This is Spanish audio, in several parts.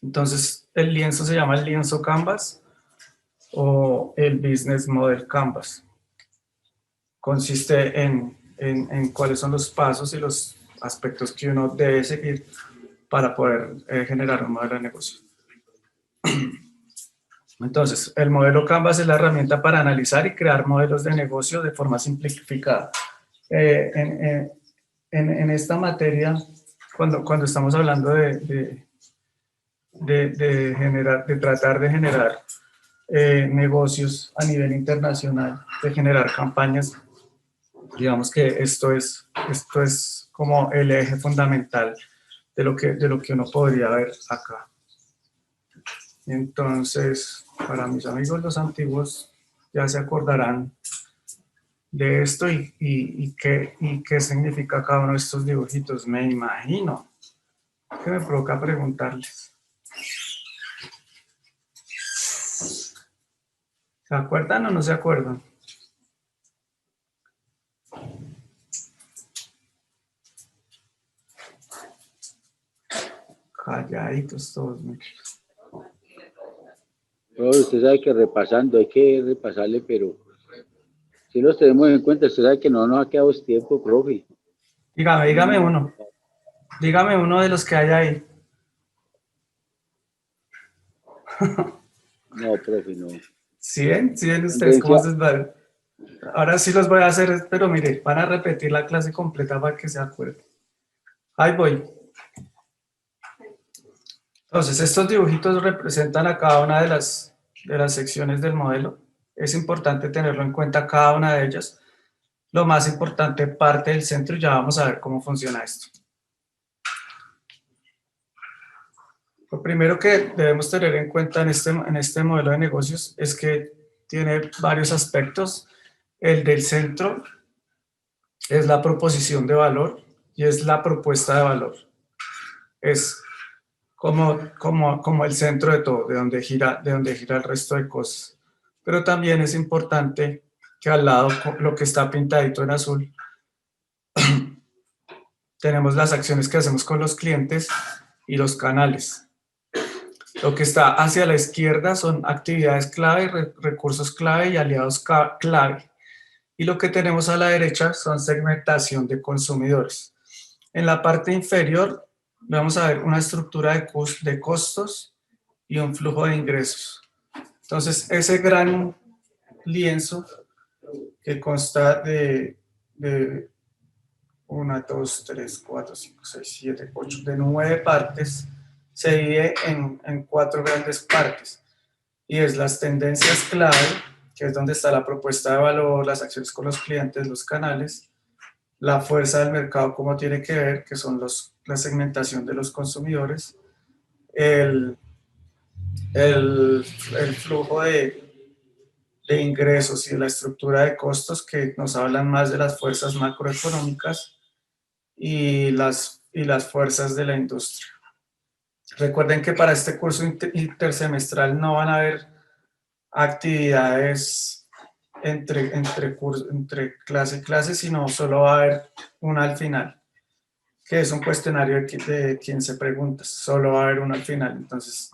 Entonces, el lienzo se llama el lienzo Canvas o el Business Model Canvas. Consiste en cuáles son los pasos y los aspectos que uno debe seguir para poder generar un modelo de negocio. Entonces, el modelo Canvas es la herramienta para analizar y crear modelos de negocio de forma simplificada. En esta materia, cuando estamos hablando de tratar de generar negocios a nivel internacional, de generar campañas, digamos que esto es como el eje fundamental de lo que uno podría ver acá. Entonces, para mis amigos los antiguos, ya se acordarán de esto y qué significa cada uno de estos dibujitos, me imagino. Que me provoca preguntarles. ¿Se acuerdan o no se acuerdan? Calladitos todos, muchachos. No, usted sabe que repasando, hay que repasarle, pero si los tenemos en cuenta, usted sabe que no nos ha quedado tiempo, profe. Dígame uno. Dígame uno de los que hay ahí. No, profe, no. ¿Sí ven? ¿Sí ven ustedes Tendencia. cómo se van? Ahora sí los voy a hacer, pero mire, van a repetir la clase completa para que se acuerden. Ahí voy. Entonces, estos dibujitos representan a cada una de las secciones del modelo. Es importante tenerlo en cuenta cada una de ellas. Lo más importante parte del centro y ya vamos a ver cómo funciona esto. Lo primero que debemos tener en cuenta en este modelo de negocios es que tiene varios aspectos. El del centro es la proposición de valor y es la propuesta de valor. Es como el centro de todo, de donde gira el resto de cosas. Pero también es importante que al lado, lo que está pintadito en azul, tenemos las acciones que hacemos con los clientes y los canales. Lo que está hacia la izquierda son actividades clave, recursos clave y aliados clave. Y lo que tenemos a la derecha son segmentación de consumidores. En la parte inferior vamos a ver una estructura de costos y un flujo de ingresos. Entonces, ese gran lienzo que consta de 1, 2, 3, 4, 5, 6, 7, 8, de 9 partes, se divide en 4 grandes partes. Y es las tendencias clave, que es donde está la propuesta de valor, las acciones con los clientes, los canales, la fuerza del mercado, cómo tiene que ver, que son la segmentación de los consumidores, el flujo de ingresos y de la estructura de costos, que nos hablan más de las fuerzas macroeconómicas y las fuerzas de la industria. Recuerden que para este curso intersemestral no van a haber actividades entre clase y clase, sino solo va a haber una al final, que es un cuestionario de 15 preguntas, solo va a haber una al final. Entonces,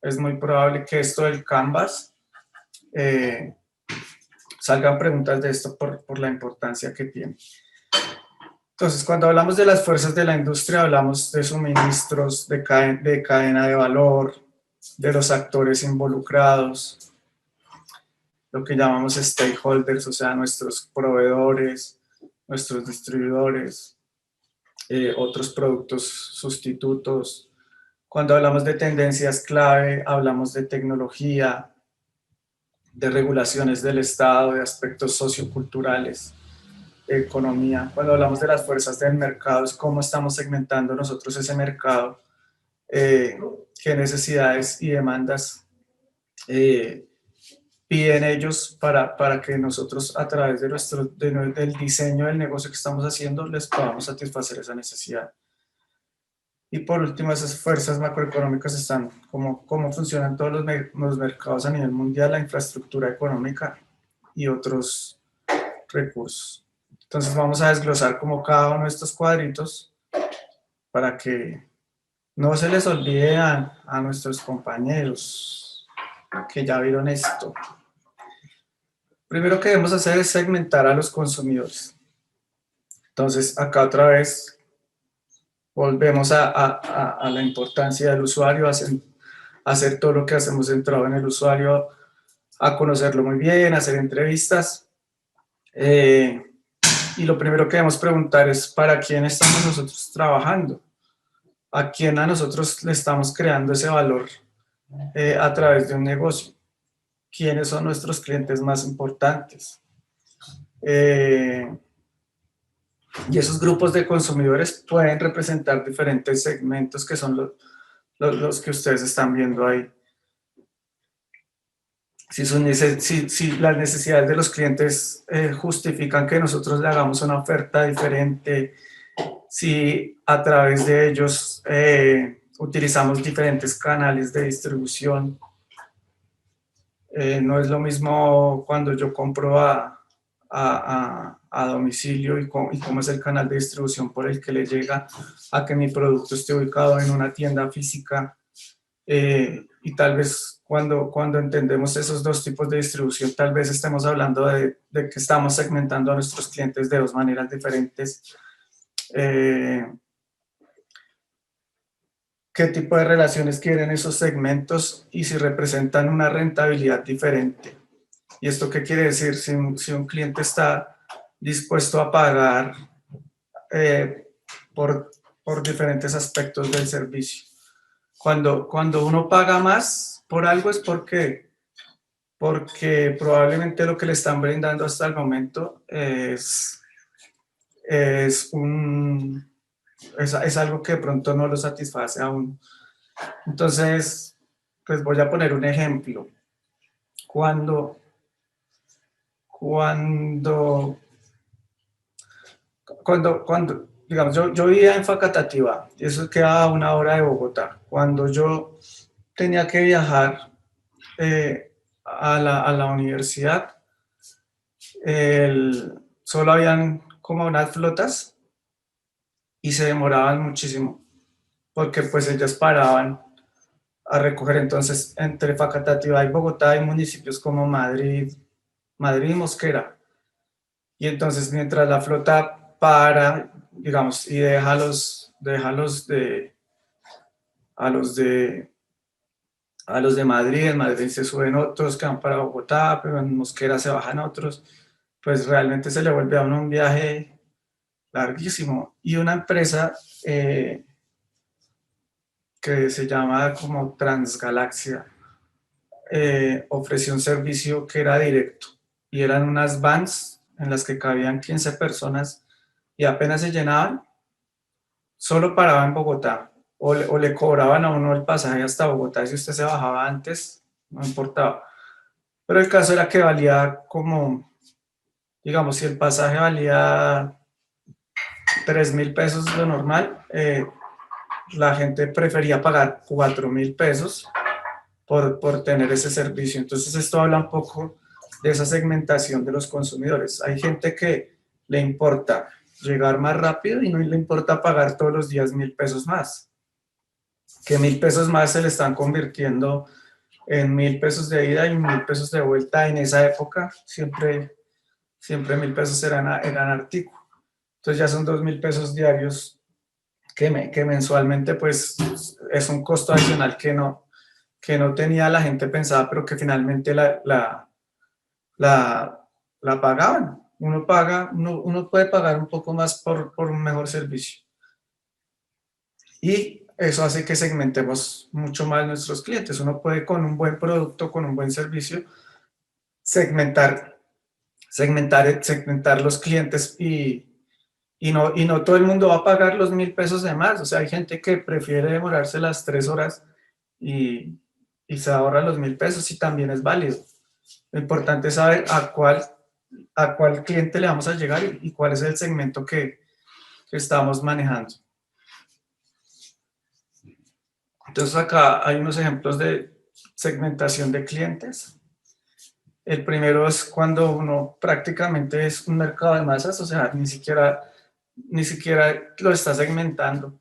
es muy probable que esto del Canvas salgan preguntas de esto por la importancia que tiene. Entonces, cuando hablamos de las fuerzas de la industria, hablamos de suministros, de cadena de valor, de los actores involucrados, lo que llamamos stakeholders, o sea, nuestros proveedores, nuestros distribuidores, otros productos sustitutos. Cuando hablamos de tendencias clave, hablamos de tecnología, de regulaciones del Estado, de aspectos socioculturales, de economía. Cuando hablamos de las fuerzas del mercado, es cómo estamos segmentando nosotros ese mercado, qué necesidades y demandas piden ellos para que nosotros a través del diseño del negocio que estamos haciendo les podamos satisfacer esa necesidad. Y por último, esas fuerzas macroeconómicas están cómo funcionan todos los mercados a nivel mundial, la infraestructura económica y otros recursos. Entonces vamos a desglosar como cada uno de estos cuadritos para que no se les olvide a nuestros compañeros que ya vieron esto. Primero que debemos hacer es segmentar a los consumidores. Entonces, acá otra vez volvemos a la importancia del usuario, hacer todo lo que hacemos centrado en el usuario, a conocerlo muy bien, hacer entrevistas. Y lo primero que debemos preguntar es ¿para quién estamos nosotros trabajando? ¿A quién a nosotros le estamos creando ese valor a través de un negocio? ¿Quiénes son nuestros clientes más importantes? Y esos grupos de consumidores pueden representar diferentes segmentos que son los que ustedes están viendo ahí. Si las necesidades de los clientes justifican que nosotros le hagamos una oferta diferente, si a través de ellos utilizamos diferentes canales de distribución. No es lo mismo cuando yo compro a domicilio y cómo es el canal de distribución por el que le llega a que mi producto esté ubicado en una tienda física. Y tal vez cuando entendemos esos dos tipos de distribución, tal vez estemos hablando de que estamos segmentando a nuestros clientes de dos maneras diferentes. Qué tipo de relaciones quieren esos segmentos y si representan una rentabilidad diferente. ¿Y esto qué quiere decir? Si un cliente está dispuesto a pagar por diferentes aspectos del servicio. Cuando uno paga más por algo es porque probablemente lo que le están brindando hasta el momento es algo que de pronto no lo satisface aún. Entonces, pues voy a poner un ejemplo. Cuando digamos, yo vivía en Facatativá, y eso queda a 1 hora de Bogotá. Cuando yo tenía que viajar a la universidad, solo habían como unas flotas y se demoraban muchísimo, porque pues ellas paraban a recoger. Entonces, entre Facatativá y Bogotá hay municipios como Madrid y Mosquera. Y entonces, mientras la flota para, digamos, y deja a los de Madrid, en Madrid se suben otros que van para Bogotá, pero en Mosquera se bajan otros, pues realmente se le vuelve a uno un viaje larguísimo. Y una empresa que se llama como Transgalaxia ofreció un servicio que era directo y eran unas vans en las que cabían 15 personas y apenas se llenaban, solo paraba en Bogotá o le cobraban a uno el pasaje hasta Bogotá y si usted se bajaba antes, no importaba. Pero el caso era que valía como, digamos, si el pasaje valía 3.000 pesos lo normal, la gente prefería pagar 4.000 pesos por tener ese servicio. Entonces esto habla un poco de esa segmentación de los consumidores. Hay gente que le importa llegar más rápido y no le importa pagar todos los días 1.000 pesos más. Que 1.000 pesos más se le están convirtiendo en 1.000 pesos de ida y 1.000 pesos de vuelta. En esa época siempre 1.000 pesos eran artículo. Entonces ya son 2.000 pesos diarios que mensualmente pues es un costo adicional que no tenía la gente pensada, pero que finalmente la pagaban. Uno puede pagar un poco más por un mejor servicio. Y eso hace que segmentemos mucho más nuestros clientes. Uno puede con un buen producto, con un buen servicio, segmentar los clientes y no todo el mundo va a pagar los 1.000 pesos de más. O sea, hay gente que prefiere demorarse las 3 horas y se ahorra los 1.000 pesos y también es válido. Lo importante es saber a cuál cliente le vamos a llegar y cuál es el segmento que estamos manejando. Entonces acá hay unos ejemplos de segmentación de clientes. El primero es cuando uno prácticamente es un mercado de masas, o sea, ni siquiera lo está segmentando.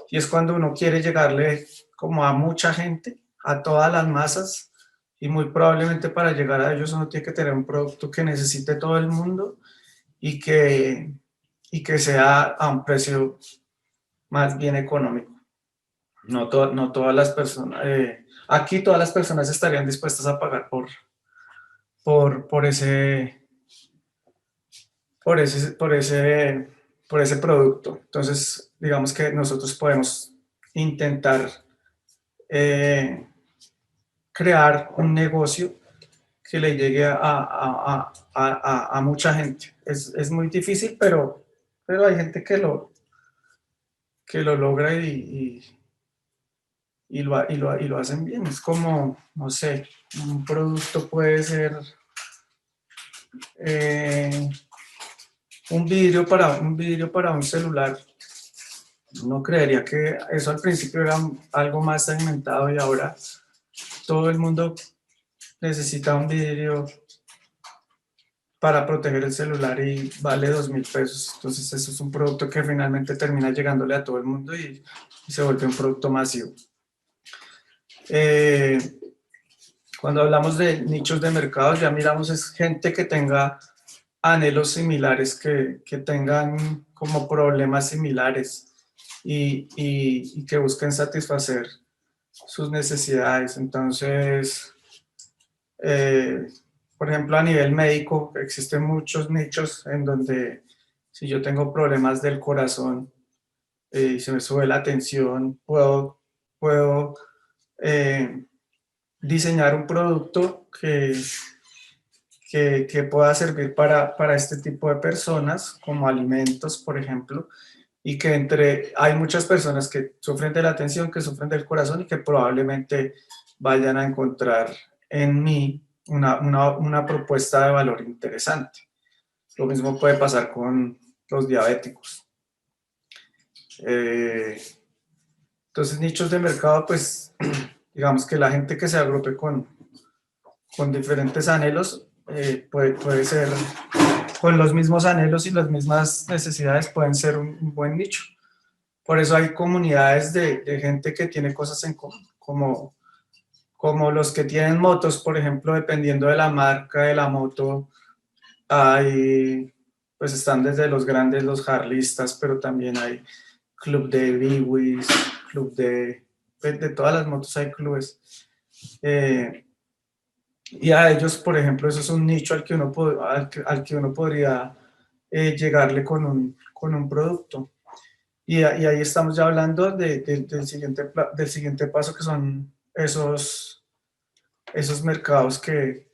y es cuando uno quiere llegarle como a mucha gente, a todas las masas, y muy probablemente para llegar a ellos uno tiene que tener un producto que necesite todo el mundo y que sea a un precio más bien económico. No todas las personas, aquí todas las personas estarían dispuestas a pagar por ese, por ese, por ese, por ese producto. Entonces, digamos que nosotros podemos intentar crear un negocio que le llegue a mucha gente. Es muy difícil, pero hay gente que lo logra y lo hacen bien. Es como, no sé, un producto puede ser eh, un vidrio para un celular. Uno creería que eso al principio era algo más segmentado y ahora todo el mundo necesita un vidrio para proteger el celular y vale 2.000 pesos. Entonces eso es un producto que finalmente termina llegándole a todo el mundo y se vuelve un producto masivo. Eh, Cuando hablamos de nichos de mercados, ya miramos es gente que tenga anhelos similares, que tengan como problemas similares y que busquen satisfacer sus necesidades. Entonces, eh, por ejemplo, a nivel médico, existen muchos nichos en donde si yo tengo problemas del corazón y se me sube la tensión, puedo diseñar un producto que pueda servir para este tipo de personas, como alimentos, por ejemplo, y que hay muchas personas que sufren de la tensión, que sufren del corazón y que probablemente vayan a encontrar en mí una propuesta de valor interesante. Lo mismo puede pasar con los diabéticos. Eh, entonces, nichos de mercado, pues, digamos que la gente que se agrupe con diferentes anhelos, puede ser, con los mismos anhelos y las mismas necesidades, pueden ser un buen nicho. Por eso hay comunidades de gente que tiene cosas en común, como los que tienen motos, por ejemplo, dependiendo de la marca de la moto, hay, pues están desde los grandes, los harlistas, pero también hay club de Biwis, club de todas las motos hay clubes. Y a ellos, por ejemplo, eso es un nicho al que uno podría llegarle con un producto. Y ahí estamos ya hablando del siguiente paso, que son esos mercados que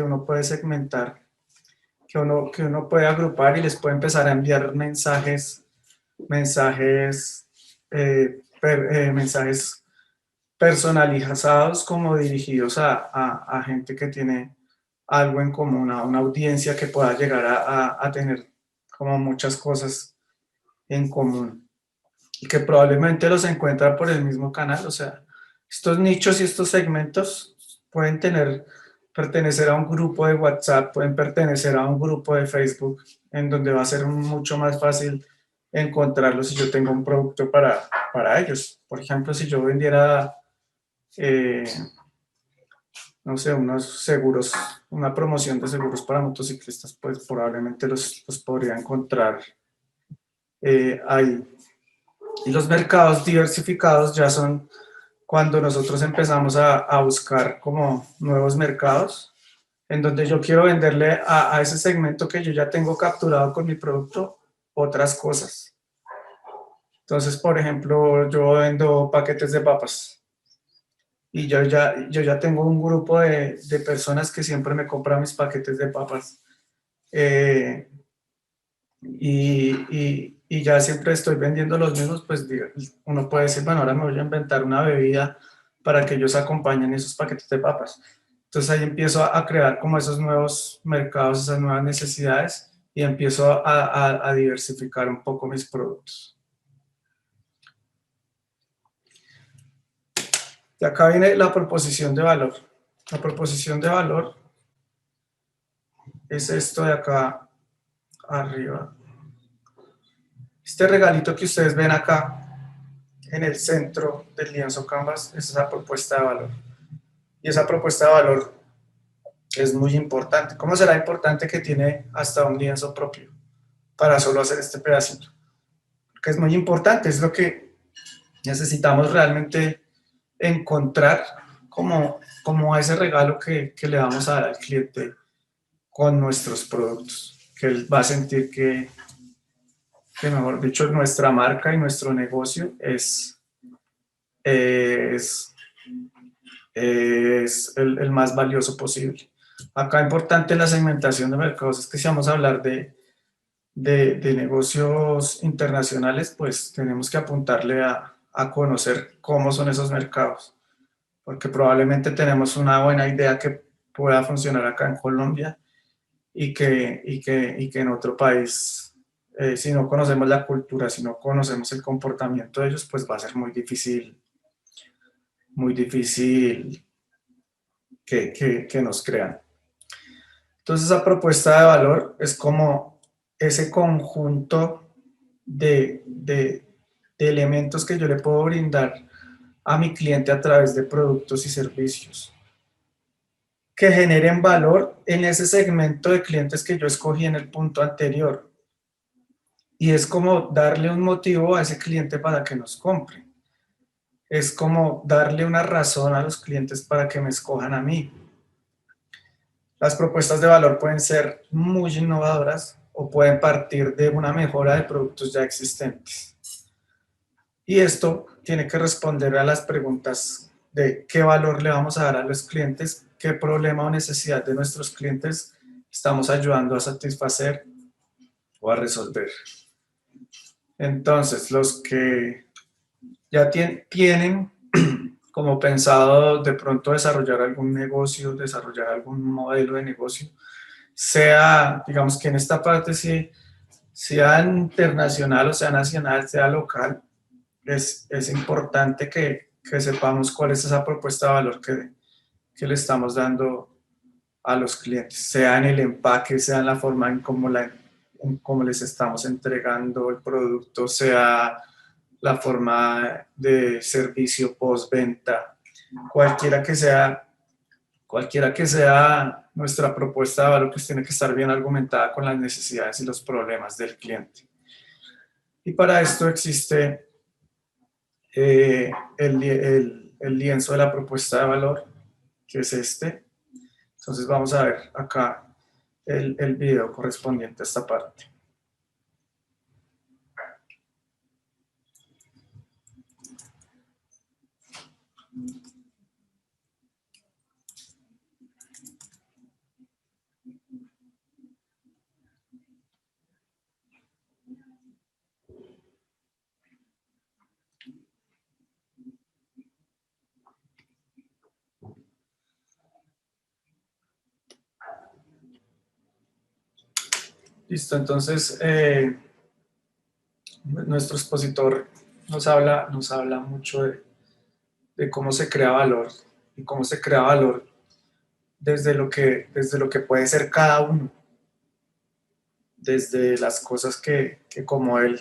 uno puede segmentar, que uno puede agrupar y les puede empezar a enviar mensajes personalizados como dirigidos a gente que tiene algo en común, a una audiencia que pueda llegar a tener como muchas cosas en común y que probablemente los encuentra por el mismo canal. O sea, estos nichos y estos segmentos pueden pertenecer a un grupo de WhatsApp, pueden pertenecer a un grupo de Facebook, en donde va a ser mucho más fácil encontrarlos si yo tengo un producto para ellos. Por ejemplo, si yo vendiera, eh, no sé, unos seguros, una promoción de seguros para motociclistas, pues probablemente los podría encontrar ahí. Y los mercados diversificados ya son cuando nosotros empezamos a buscar como nuevos mercados, en donde yo quiero venderle a ese segmento que yo ya tengo capturado con mi producto otras cosas. Entonces, por ejemplo, yo vendo paquetes de papas y yo ya tengo un grupo de personas que siempre me compran mis paquetes de papas. Eh, y ya siempre estoy vendiendo los mismos, pues uno puede decir, bueno, ahora me voy a inventar una bebida para que ellos acompañen esos paquetes de papas. Entonces ahí empiezo a crear como esos nuevos mercados, esas nuevas necesidades y empiezo a diversificar un poco mis productos. Y acá viene la proposición de valor. La proposición de valor es esto de acá arriba. Este regalito que ustedes ven acá en el centro del lienzo Canvas es esa propuesta de valor. Y esa propuesta de valor es muy importante. ¿Cómo será importante que tiene hasta un lienzo propio para solo hacer este pedacito? Porque es muy importante, es lo que necesitamos realmente encontrar como ese regalo que le vamos a dar al cliente con nuestros productos, que él va a sentir que mejor dicho, nuestra marca y nuestro negocio es, es el más valioso posible. Acá importante la segmentación de mercados es que si vamos a hablar de negocios internacionales, pues tenemos que apuntarle a conocer cómo son esos mercados, porque probablemente tenemos una buena idea que pueda funcionar acá en Colombia y que en otro país, si no conocemos la cultura, si no conocemos el comportamiento de ellos, pues va a ser muy difícil que nos crean. Entonces, esa propuesta de valor es como ese conjunto de elementos que yo le puedo brindar a mi cliente a través de productos y servicios que generen valor en ese segmento de clientes que yo escogí en el punto anterior. Y es como darle un motivo a ese cliente para que nos compre. Es como darle una razón a los clientes para que me escojan a mí. Las propuestas de valor pueden ser muy innovadoras o pueden partir de una mejora de productos ya existentes. Y esto tiene que responder a las preguntas de qué valor le vamos a dar a los clientes, qué problema o necesidad de nuestros clientes estamos ayudando a satisfacer o a resolver. Entonces, los que ya tienen como pensado de pronto desarrollar algún negocio, desarrollar algún modelo de negocio, sea, digamos que en esta parte sea internacional o sea nacional, sea local, es importante que sepamos cuál es esa propuesta de valor que le estamos dando a los clientes, sea en el empaque, sea en la forma en cómo les estamos entregando el producto, sea la forma de servicio postventa, cualquiera que sea, cualquiera que sea nuestra propuesta de valor, pues tiene que estar bien argumentada con las necesidades y los problemas del cliente. Y para esto existe el lienzo de la propuesta de valor, que es este. Entonces vamos a ver acá el video correspondiente a esta parte. Listo, entonces nuestro expositor nos habla mucho de cómo se crea valor y cómo se crea valor desde lo que puede ser cada uno, desde las cosas que como él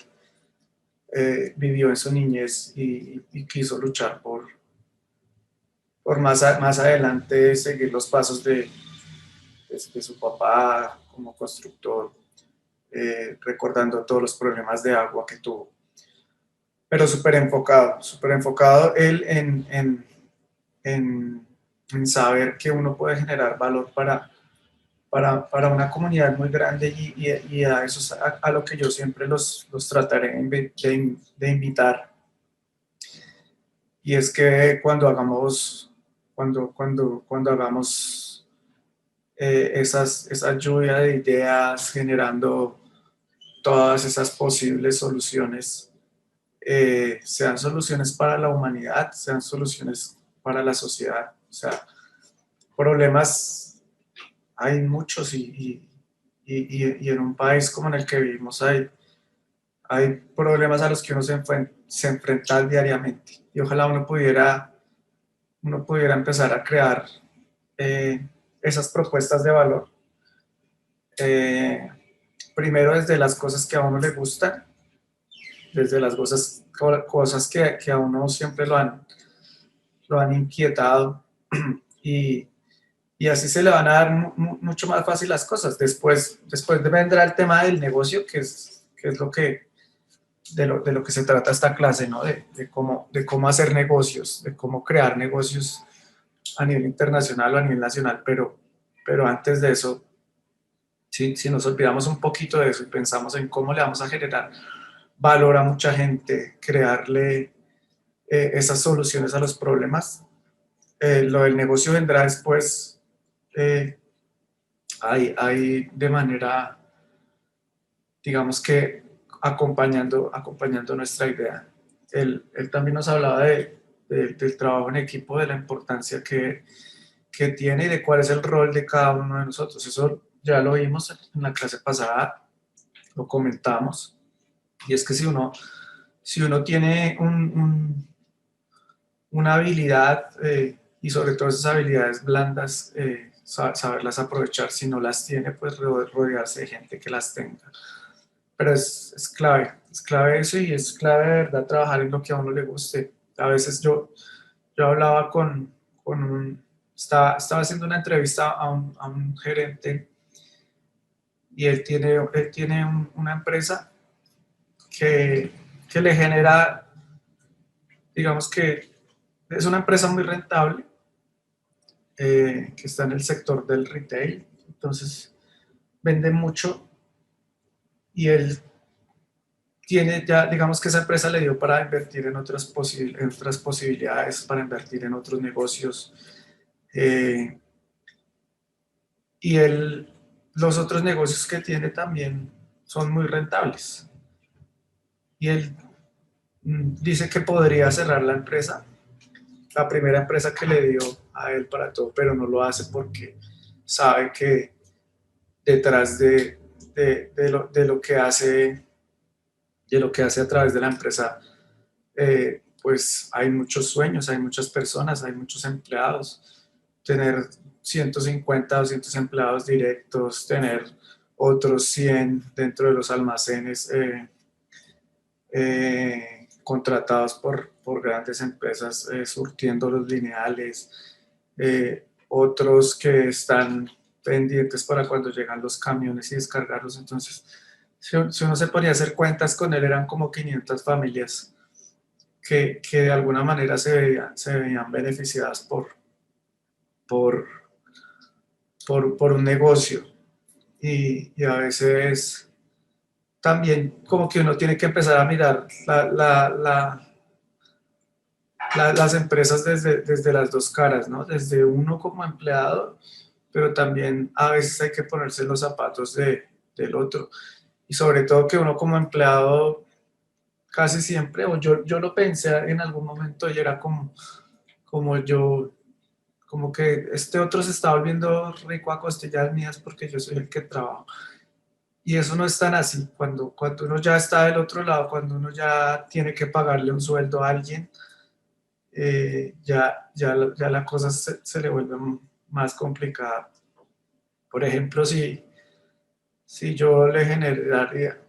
vivió en su niñez y quiso luchar por más adelante seguir los pasos de su papá como constructor, recordando todos los problemas de agua que tuvo. Pero súper enfocado él en saber que uno puede generar valor para una comunidad muy grande y a eso es a lo que yo siempre los trataré de invitar. Y es que cuando hagamos esa lluvia de ideas generando todas esas posibles soluciones, sean soluciones para la humanidad, sean soluciones para la sociedad. O sea, problemas hay muchos y en un país como en el que vivimos hay problemas a los que uno se enfrenta diariamente. Y ojalá uno pudiera empezar a crear esas propuestas de valor. Primero desde las cosas que a uno le gustan, desde las cosas cosas que a uno siempre lo han inquietado y, y así se le van a dar mucho más fácil las cosas. Después vendrá el tema del negocio, que es lo que, de lo que se trata esta clase, ¿no? De cómo hacer negocios, de cómo crear negocios a nivel internacional o a nivel nacional, pero antes de eso, si nos olvidamos un poquito de eso y pensamos en cómo le vamos a generar valor a mucha gente, crearle esas soluciones a los problemas, lo del negocio vendrá después, hay de manera, digamos que acompañando nuestra idea. Él también nos hablaba del trabajo en equipo, de la importancia que tiene y de cuál es el rol de cada uno de nosotros. Eso ya lo vimos en la clase pasada, lo comentamos, y es que si uno tiene una habilidad y sobre todo esas habilidades blandas, saberlas aprovechar. Si no las tiene, pues rodearse de gente que las tenga. Pero es clave eso y es clave de verdad trabajar en lo que a uno le guste. A veces yo hablaba estaba haciendo una entrevista a un gerente y él tiene una empresa que, que le genera, digamos que es una empresa muy rentable, que está en el sector del retail, entonces vende mucho y él tiene ya, digamos que esa empresa le dio para invertir en en otras posibilidades, para invertir en otros negocios. eh, y los otros negocios que tiene también son muy rentables. Y él dice que podría cerrar la empresa, la primera empresa que le dio a él para todo, pero no lo hace porque sabe que detrás de lo que hace, de lo que hace a través de la empresa, pues hay muchos sueños, hay muchas personas, hay muchos empleados. Tener 150 o 200 empleados directos, tener otros 100 dentro de los almacenes, contratados por grandes empresas, surtiendo los lineales, otros que están pendientes para cuando llegan los camiones y descargarlos. Entonces, si uno se ponía a hacer cuentas con él, eran como 500 familias que de alguna manera se veían beneficiadas por, por un negocio. Y a veces también como que uno tiene que empezar a mirar las empresas desde las dos caras, ¿no? Desde uno como empleado, pero también a veces hay que ponerse en los zapatos del otro. Y sobre todo que uno como empleado casi siempre, o yo lo pensé en algún momento y era como yo, como que este otro se está volviendo rico a costillas mías porque yo soy el que trabajo. Y eso no es tan así. Cuando uno ya está del otro lado, cuando uno ya tiene que pagarle un sueldo a alguien, ya la cosa se le vuelve más complicada. Por ejemplo, si yo le generaría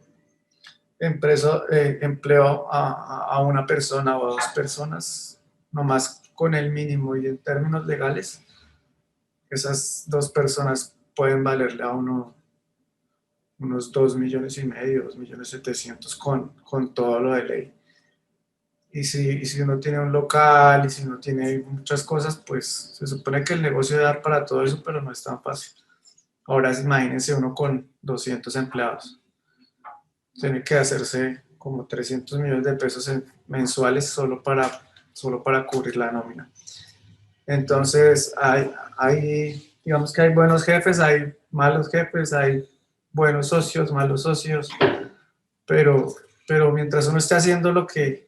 empleo a una persona o a dos personas, nomás con el mínimo y en términos legales, esas dos personas pueden valerle a uno unos 2,5 millones, 2,700,000 con todo lo de ley. Y si uno tiene un local y si uno tiene muchas cosas, pues se supone que el negocio debe dar para todo eso, pero no es tan fácil. Ahora imagínense uno con 200 empleados. Tiene que hacerse como 300 millones de pesos mensuales solo para cubrir la nómina. Entonces, digamos que hay buenos jefes, hay malos jefes, hay buenos socios, malos socios, pero, pero mientras uno esté haciendo lo que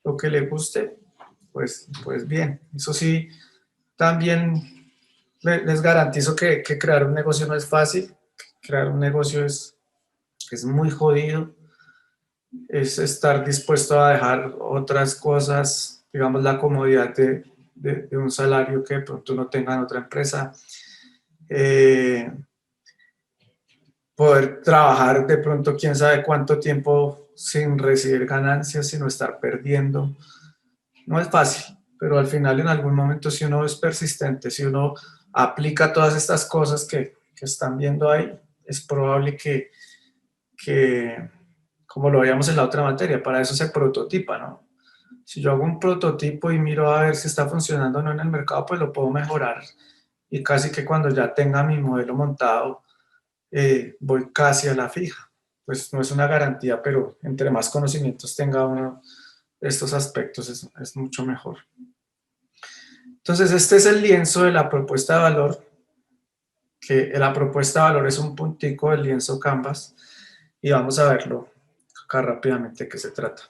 le guste, pues bien. Eso sí, también les garantizo que crear un negocio no es fácil, crear un negocio es muy jodido, es estar dispuesto a dejar otras cosas, digamos la comodidad de un salario que de pronto no tenga en otra empresa, eh, poder trabajar de pronto quién sabe cuánto tiempo sin recibir ganancias, sino estar perdiendo. No es fácil, pero al final en algún momento si uno es persistente, si uno aplica todas estas cosas que están viendo ahí, es probable que, como lo veíamos en la otra materia, para eso se prototipa, ¿no? Si yo hago un prototipo y miro a ver si está funcionando o no en el mercado, pues lo puedo mejorar. Y casi que cuando ya tenga mi modelo montado, voy casi a la fija. Pues no es una garantía, pero entre más conocimientos tenga uno de estos aspectos es mucho mejor. Entonces, este es el lienzo de la propuesta de valor, que la propuesta de valor es un puntico del lienzo Canvas, y vamos a verlo acá rápidamente de qué se trata.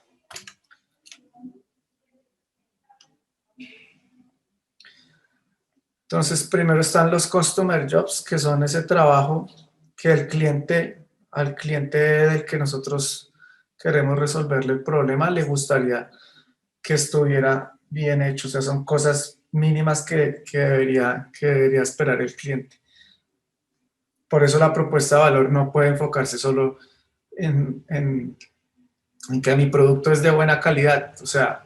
Entonces, primero están los Customer Jobs, que son ese trabajo que al cliente del que nosotros queremos resolverle el problema, le gustaría que estuviera bien hecho. O sea, son cosas mínimas que debería esperar el cliente. Por eso la propuesta de valor no puede enfocarse solo en que mi producto es de buena calidad. O sea,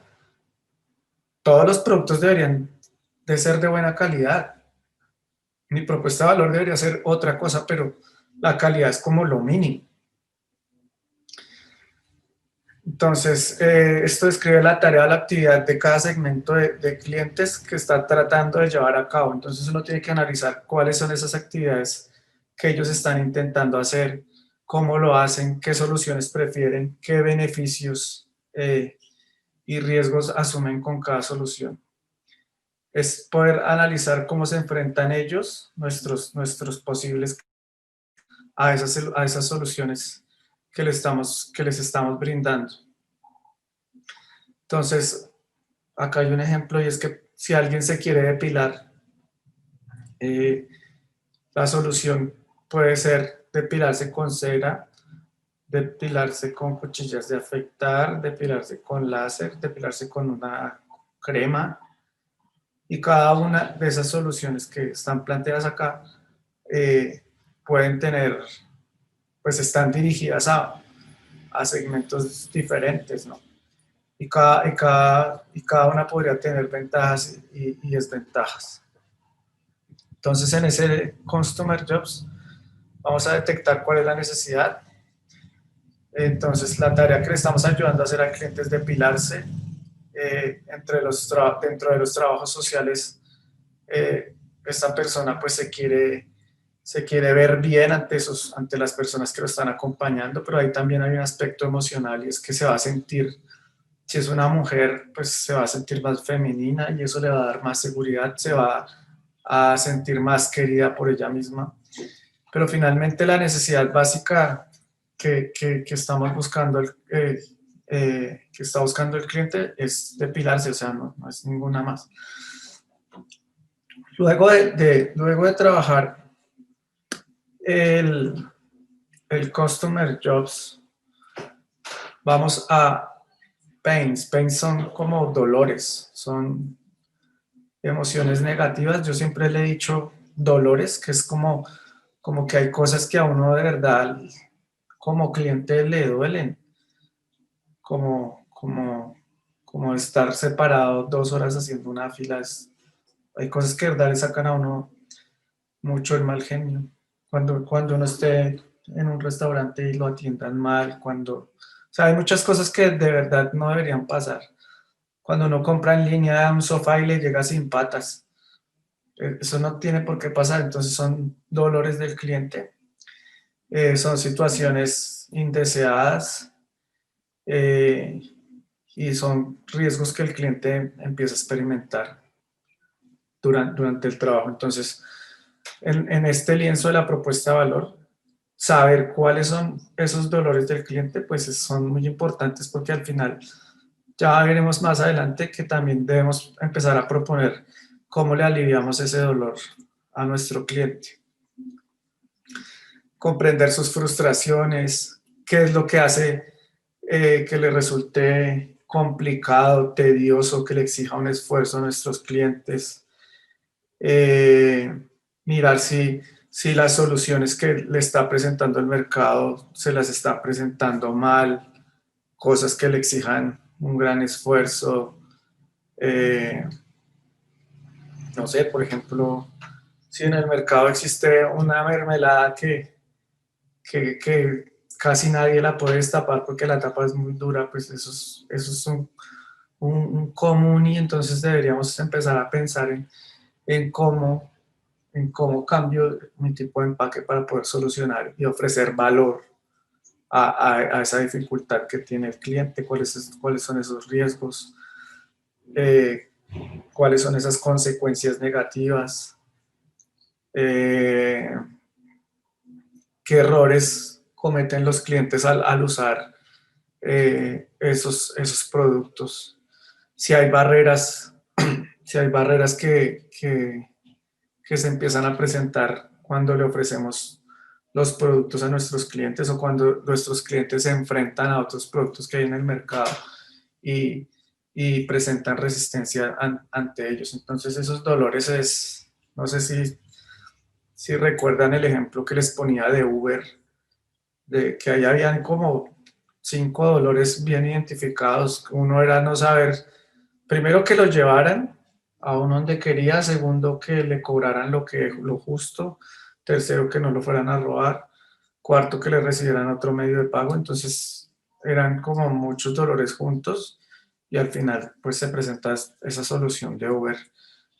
todos los productos deberían de ser de buena calidad. Mi propuesta de valor debería ser otra cosa, pero la calidad es como lo mínimo. Entonces, esto describe la tarea, la actividad de cada segmento de clientes que está tratando de llevar a cabo. Entonces, uno tiene que analizar cuáles son esas actividades que ellos están intentando hacer, cómo lo hacen, qué soluciones prefieren, qué beneficios y riesgos asumen con cada solución. Es poder analizar cómo se enfrentan ellos, nuestros posibles, a esas soluciones que les estamos brindando. Entonces, acá hay un ejemplo y es que si alguien se quiere depilar, la solución puede ser depilarse con cera, depilarse con cuchillas de afeitar, depilarse con láser, depilarse con una crema, y cada una de esas soluciones que están planteadas acá pueden tener, pues están dirigidas a segmentos diferentes, ¿no? Y cada una podría tener ventajas y desventajas. Entonces, en ese Customer Jobs vamos a detectar cuál es la necesidad. Entonces, la tarea que le estamos ayudando a hacer al cliente es depilarse. Dentro de los trabajos sociales, esta persona pues se quiere ver bien ante las personas que lo están acompañando, pero ahí también hay un aspecto emocional y es que se va a sentir, si es una mujer, pues se va a sentir más femenina y eso le va a dar más seguridad, se va a sentir más querida por ella misma. Pero finalmente la necesidad básica que estamos buscando, que está buscando el cliente es depilarse, o sea, no es ninguna más. Luego de trabajar el Customer Jobs, vamos a pains. Pains son como dolores, son emociones negativas. Yo siempre le he dicho dolores, que es como que hay cosas que a uno de verdad como cliente le duelen, como estar separado 2 horas haciendo una fila. Hay cosas que de verdad le sacan a uno mucho el mal genio. Cuando uno esté en un restaurante y lo atiendan mal, o sea, hay muchas cosas que de verdad no deberían pasar. Cuando uno compra en línea un sofá y le llega sin patas, eso no tiene por qué pasar. Entonces son dolores del cliente, son situaciones indeseadas, eh, y son riesgos que el cliente empieza a experimentar durante el trabajo. Entonces, en este lienzo de la propuesta de valor, saber cuáles son esos dolores del cliente, pues son muy importantes porque al final ya veremos más adelante que también debemos empezar a proponer cómo le aliviamos ese dolor a nuestro cliente. Comprender sus frustraciones, qué es lo que hace que le resulte complicado, tedioso, que le exija un esfuerzo a nuestros clientes. Mirar si las soluciones que le está presentando el mercado se las está presentando mal, cosas que le exijan un gran esfuerzo. No sé, por ejemplo, si en el mercado existe una mermelada que casi nadie la puede destapar porque la tapa es muy dura, pues eso es un común, y entonces deberíamos empezar a pensar en cómo, en cómo cambio mi tipo de empaque para poder solucionar y ofrecer valor a esa dificultad que tiene el cliente, cuáles son esos riesgos, eh, cuáles son esas consecuencias negativas, eh, qué errores cometen los clientes al usar esos productos, si hay barreras, si hay barreras que se empiezan a presentar cuando le ofrecemos los productos a nuestros clientes o cuando nuestros clientes se enfrentan a otros productos que hay en el mercado y, y presentan resistencia ante ellos. Entonces esos dolores es, no sé si recuerdan el ejemplo que les ponía de Uber, de que ahí habían como 5 dolores bien identificados. Uno era no saber, primero que lo llevaran a uno donde quería, segundo que le cobraran lo justo, tercero que no lo fueran a robar, cuarto que le recibieran otro medio de pago. Entonces eran como muchos dolores juntos y al final pues se presenta esa solución de Uber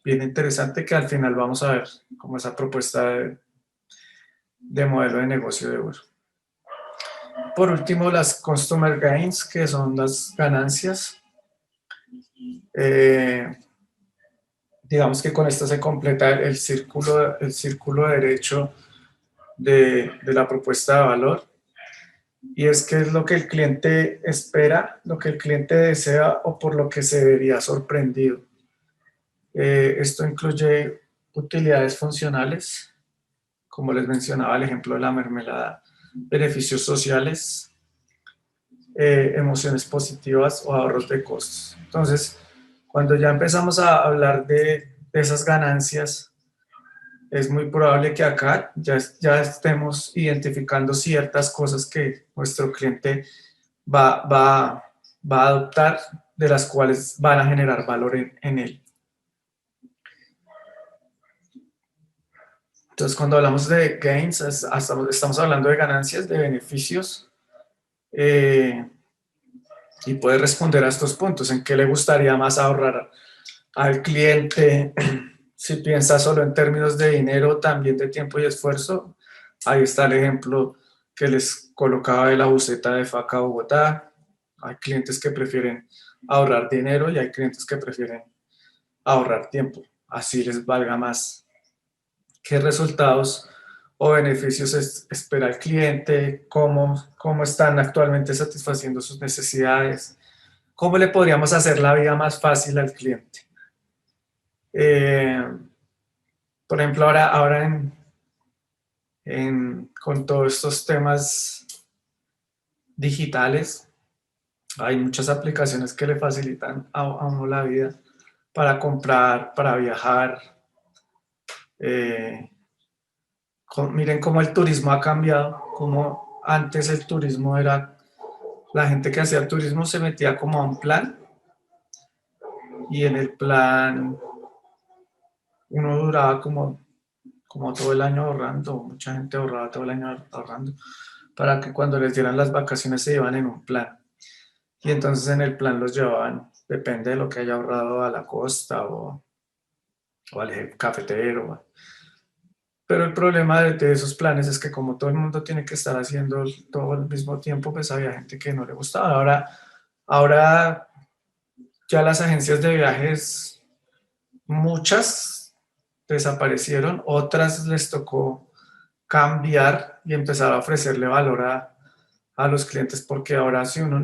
bien interesante, que al final vamos a ver como esa propuesta de modelo de negocio de Uber. Por último, las customer gains, que son las ganancias. Eh, digamos que con esto se completa el círculo derecho de la propuesta de valor. Y es que es lo que el cliente espera, lo que el cliente desea o por lo que se vería sorprendido. Esto incluye utilidades funcionales, como les mencionaba el ejemplo de la mermelada, beneficios sociales, emociones positivas o ahorros de costos. Entonces, cuando ya empezamos a hablar de esas ganancias, es muy probable que acá ya estemos identificando ciertas cosas que nuestro cliente va, va, va a adoptar, de las cuales van a generar valor en él. Entonces, cuando hablamos de gains, estamos hablando de ganancias, de beneficios, y puede responder a estos puntos. ¿En qué le gustaría más ahorrar al cliente? Si piensa solo en términos de dinero, también de tiempo y esfuerzo. Ahí está el ejemplo que les colocaba de la buseta de Faca Bogotá. Hay clientes que prefieren ahorrar dinero y hay clientes que prefieren ahorrar tiempo. Así les valga más. ¿Qué resultados o beneficios espera el cliente? ¿Cómo están actualmente satisfaciendo sus necesidades? ¿Cómo le podríamos hacer la vida más fácil al cliente? Eh, por ejemplo, ahora con todos estos temas digitales, hay muchas aplicaciones que le facilitan a uno la vida para comprar, para viajar. Eh, miren cómo el turismo ha cambiado, cómo antes el turismo era, la gente que hacía el turismo se metía como a un plan, y en el plan uno duraba como todo el año ahorrando, mucha gente ahorraba todo el año ahorrando, para que cuando les dieran las vacaciones se iban en un plan. Y entonces en el plan los llevaban, depende de lo que haya ahorrado, a la costa o al eje cafetero. Pero el problema de esos planes es que como todo el mundo tiene que estar haciendo todo al mismo tiempo, pues había gente que no le gustaba. Ahora ya las agencias de viajes, muchas desaparecieron, otras les tocó cambiar y empezar a ofrecerle valor a los clientes, porque ahora si uno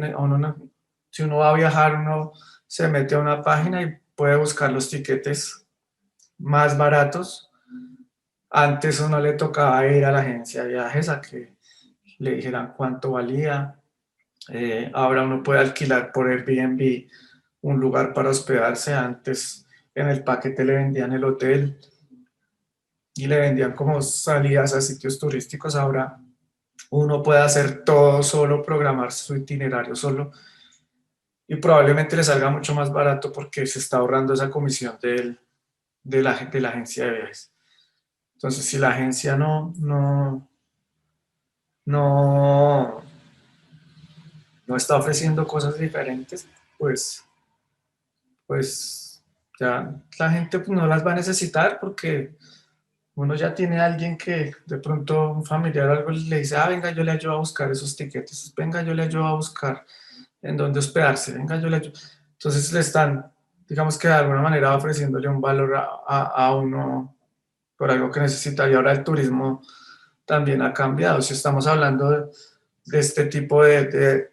va a viajar, uno se mete a una página y puede buscar los tiquetes más baratos. Antes uno le tocaba ir a la agencia de viajes a que le dijeran cuánto valía. Ahora uno puede alquilar por Airbnb un lugar para hospedarse. Antes en el paquete le vendían el hotel y le vendían como salidas a sitios turísticos. Ahora uno puede hacer todo solo, programar su itinerario solo y probablemente le salga mucho más barato porque se está ahorrando esa comisión de la agencia de viajes. Entonces, si la agencia no, no está ofreciendo cosas diferentes, pues, pues ya la gente pues, no las va a necesitar porque uno ya tiene a alguien que de pronto un familiar o algo le dice, ah, venga, yo le ayudo a buscar esos tiquetes, venga, yo le ayudo a buscar en dónde hospedarse, venga, yo le ayudo. Entonces le están, digamos que de alguna manera ofreciéndole un valor a uno por algo que necesita y ahora el turismo también ha cambiado. Si estamos hablando de este tipo de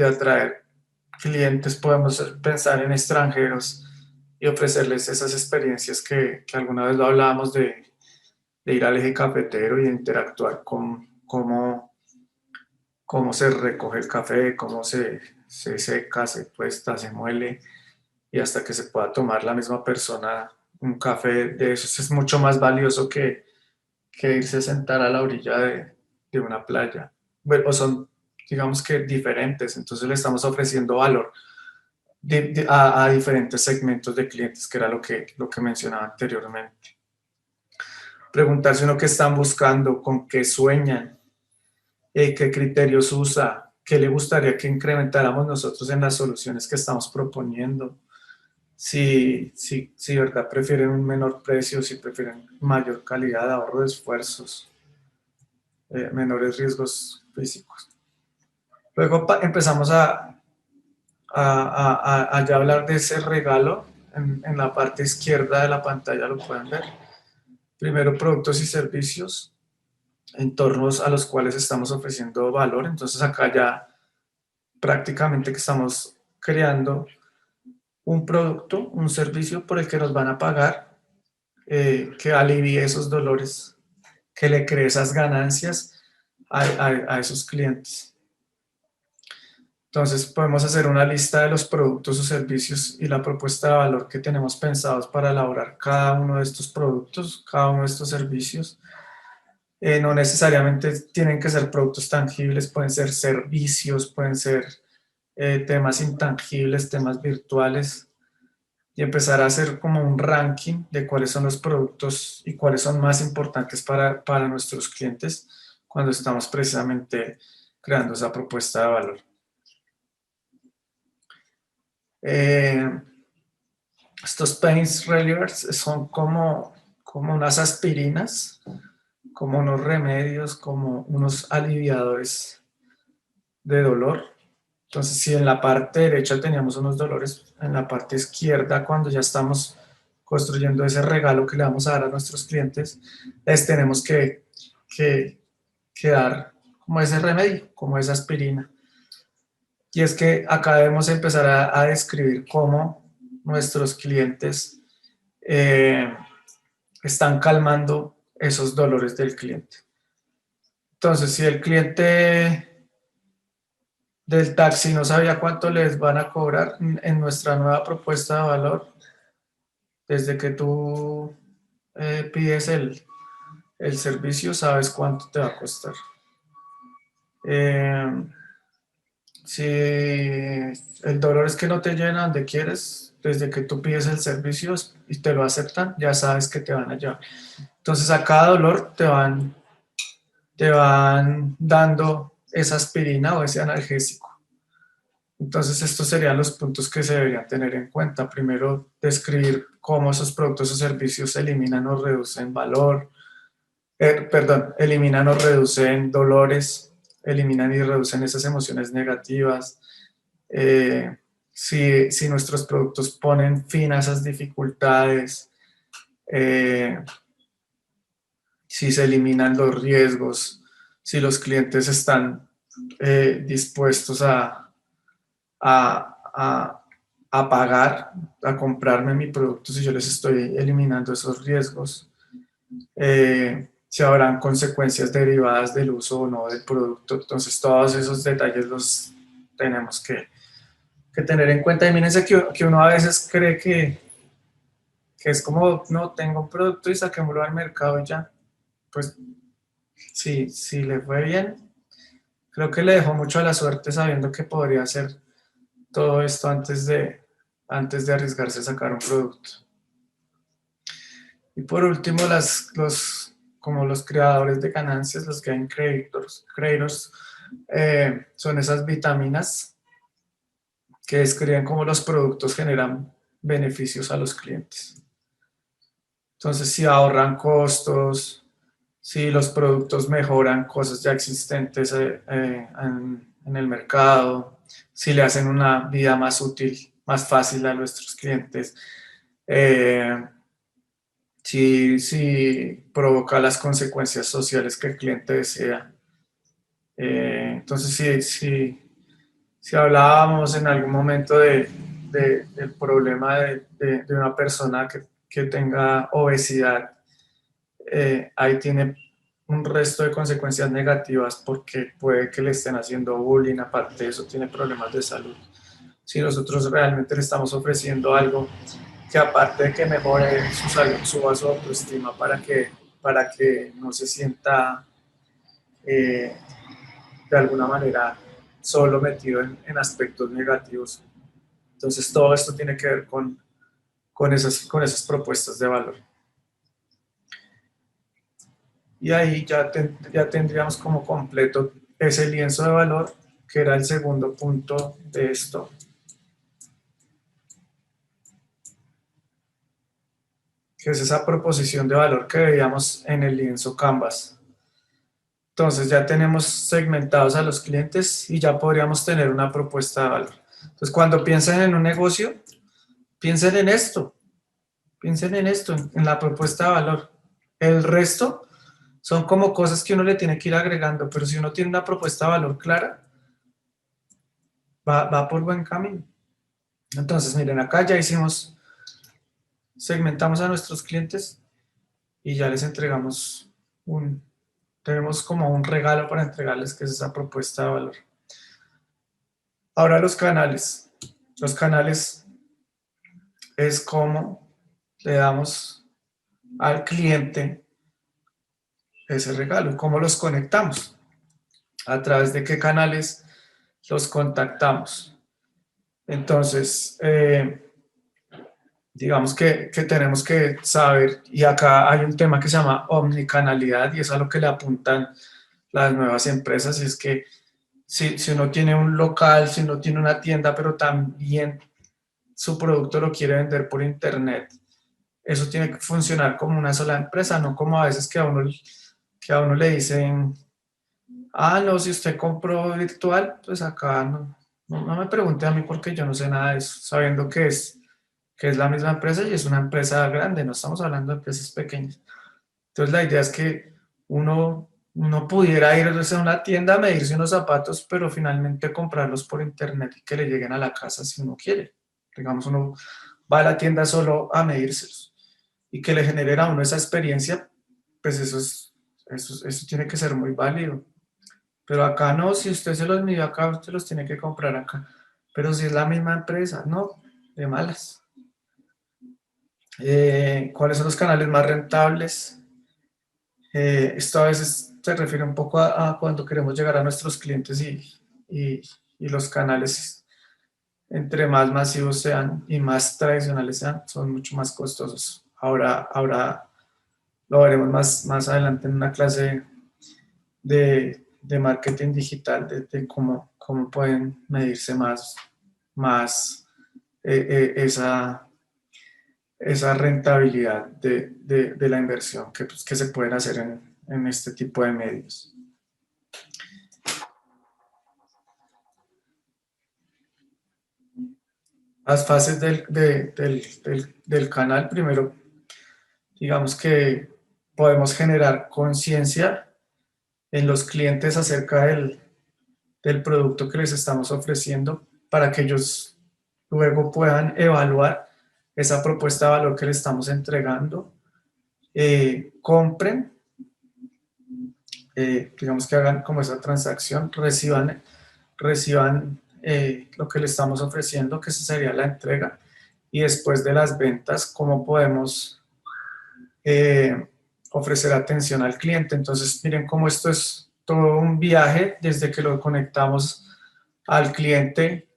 atraer clientes, podemos pensar en extranjeros y ofrecerles esas experiencias que alguna vez lo hablábamos de ir al eje cafetero y de interactuar con cómo se recoge el café, cómo se seca, se tuesta, se muele y hasta que se pueda tomar la misma persona un café de esos es mucho más valioso que irse a sentar a la orilla de una playa. Bueno, o son, digamos que diferentes, entonces le estamos ofreciendo valor a diferentes segmentos de clientes, que era lo que mencionaba anteriormente. Preguntarse uno qué están buscando, con qué sueñan, qué criterios usa, qué le gustaría que incrementáramos nosotros en las soluciones que estamos proponiendo. Si verdad prefieren un menor precio, si prefieren mayor calidad, ahorro de esfuerzos, menores riesgos físicos. Luego empezamos a ya hablar de ese regalo. En la parte izquierda de la pantalla lo pueden ver. Primero, productos y servicios, entornos a los cuales estamos ofreciendo valor. Entonces acá ya prácticamente que estamos creando un producto, un servicio por el que nos van a pagar, que alivie esos dolores, que le cree esas ganancias a esos clientes. Entonces podemos hacer una lista de los productos o servicios y la propuesta de valor que tenemos pensados para elaborar cada uno de estos productos, cada uno de estos servicios. No necesariamente tienen que ser productos tangibles, pueden ser servicios, pueden ser temas intangibles, temas virtuales, y empezar a hacer como un ranking de cuáles son los productos y cuáles son más importantes para nuestros clientes cuando estamos precisamente creando esa propuesta de valor. Estos pain relievers son como unas aspirinas, como unos remedios, como unos aliviadores de dolor. Entonces, si en la parte derecha teníamos unos dolores, en la parte izquierda, cuando ya estamos construyendo ese regalo que le vamos a dar a nuestros clientes, les tenemos que, que dar como ese remedio, como esa aspirina. Y es que acá debemos empezar a describir cómo nuestros clientes están calmando esos dolores del cliente. Entonces, si el cliente del taxi no sabía cuánto les van a cobrar en nuestra nueva propuesta de valor, desde que tú pides el servicio, sabes cuánto te va a costar. Eh, si el dolor es que no te llena donde quieres, desde que tú pides el servicio y te lo aceptan, ya sabes que te van a llevar. Entonces a cada dolor te van dando esa aspirina o ese analgésico. Entonces estos serían los puntos que se deberían tener en cuenta. Primero, describir cómo esos productos o servicios eliminan o reducen valor, eliminan o reducen dolores, eliminan y reducen esas emociones negativas. Si nuestros productos ponen fin a esas dificultades, si se eliminan los riesgos, si los clientes están dispuestos a, a pagar, a comprarme mi producto si yo les estoy eliminando esos riesgos, si habrán consecuencias derivadas del uso o no del producto. Entonces todos esos detalles los tenemos que tener en cuenta. Y mírense que uno a veces cree que es como, no, tengo un producto y saquémoslo al mercado y ya. Pues si le fue bien, creo que le dejó mucho a la suerte sabiendo que podría hacer todo esto antes de arriesgarse a sacar un producto. Y por último, como los creadores de ganancias, los gain creators, son esas vitaminas que describen cómo los productos generan beneficios a los clientes. Entonces, si ahorran costos, si los productos mejoran cosas ya existentes en el mercado, si le hacen una vida más útil, más fácil a nuestros clientes, si provoca las consecuencias sociales que el cliente desea. Entonces, si hablábamos en algún momento del problema de una persona que tenga obesidad, ahí tiene un resto de consecuencias negativas porque puede que le estén haciendo bullying, aparte de eso tiene problemas de salud. Si nosotros realmente le estamos ofreciendo algo que aparte de que mejore su salud, suba su autoestima para que no se sienta eh, de alguna manera solo metido en aspectos negativos. Entonces todo esto tiene que ver con esas propuestas de valor. Y ahí ya tendríamos como completo ese lienzo de valor, que era el segundo punto de esto. Que es esa proposición de valor que veíamos en el lienzo Canvas. Entonces ya tenemos segmentados a los clientes y ya podríamos tener una propuesta de valor. Entonces cuando piensen en un negocio, piensen en esto, en la propuesta de valor. El resto son como cosas que uno le tiene que ir agregando, pero si uno tiene una propuesta de valor clara, va por buen camino. Entonces, miren, acá ya segmentamos a nuestros clientes y ya les entregamos tenemos como un regalo para entregarles, que es esa propuesta de valor. Ahora los canales. Los canales es como le damos al cliente ese regalo, cómo los conectamos, a través de qué canales los contactamos. Entonces, digamos que tenemos que saber, y acá hay un tema que se llama omnicanalidad y es a lo que le apuntan las nuevas empresas, y es que si uno tiene un local, si uno tiene una tienda, pero también su producto lo quiere vender por internet, eso tiene que funcionar como una sola empresa, no como a veces que a uno le dicen, ah, no, si usted compró virtual, pues acá no me pregunte a mí porque yo no sé nada de eso, sabiendo que es la misma empresa y es una empresa grande, no estamos hablando de empresas pequeñas. Entonces la idea es que uno pudiera ir a una tienda a medirse unos zapatos, pero finalmente comprarlos por internet y que le lleguen a la casa si uno quiere. Digamos, uno va a la tienda solo a medírselos y que le genere a uno esa experiencia, pues eso tiene que ser muy válido. Pero acá no, si usted se los midió acá, usted los tiene que comprar acá. Pero si es la misma empresa, no, de malas. ¿Cuáles son los canales más rentables? Esto a veces se refiere un poco a cuando queremos llegar a nuestros clientes y los canales, entre más masivos sean y más tradicionales sean, son mucho más costosos. Ahora lo veremos más adelante en una clase de marketing digital, de cómo pueden medirse más esa rentabilidad de la inversión que se pueden hacer en este tipo de medios. Las fases del canal, primero, digamos que podemos generar conciencia en los clientes acerca del producto que les estamos ofreciendo para que ellos luego puedan evaluar esa propuesta de valor que les estamos entregando, compren, digamos que hagan como esa transacción, reciban lo que le estamos ofreciendo, que esa sería la entrega, y después de las ventas, cómo podemos ofrecer atención al cliente. Entonces, miren cómo esto es todo un viaje desde que lo conectamos al cliente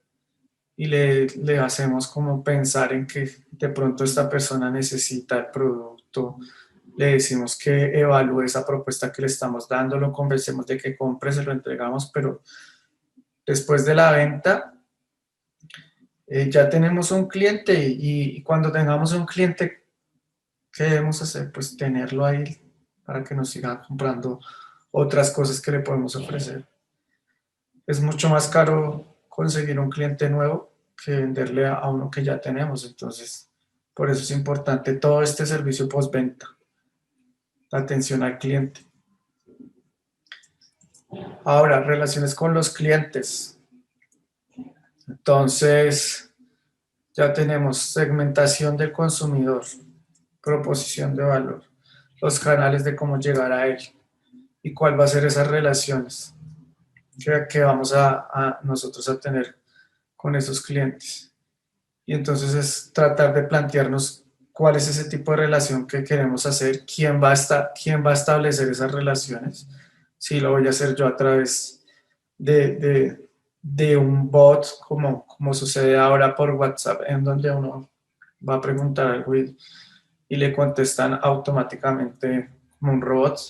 y le hacemos como pensar en que de pronto esta persona necesita el producto, le decimos que evalúe esa propuesta que le estamos dando, lo convencemos de que compre, se lo entregamos, pero después de la venta ya tenemos un cliente y cuando tengamos un cliente, ¿qué debemos hacer? Pues tenerlo ahí para que nos siga comprando otras cosas que le podemos ofrecer. Es mucho más caro conseguir un cliente nuevo que venderle a uno que ya tenemos. Entonces, por eso es importante todo este servicio postventa, la atención al cliente. Ahora, relaciones con los clientes. Entonces, ya tenemos segmentación del consumidor, proposición de valor, los canales de cómo llegar a él y cuál va a ser esas relaciones que vamos a nosotros a tener con esos clientes. Y entonces es tratar de plantearnos cuál es ese tipo de relación que queremos hacer, quién va a establecer esas relaciones, si lo voy a hacer yo a través de un bot, como sucede ahora por WhatsApp, en donde uno va a preguntar algo y le contestan automáticamente como un robot,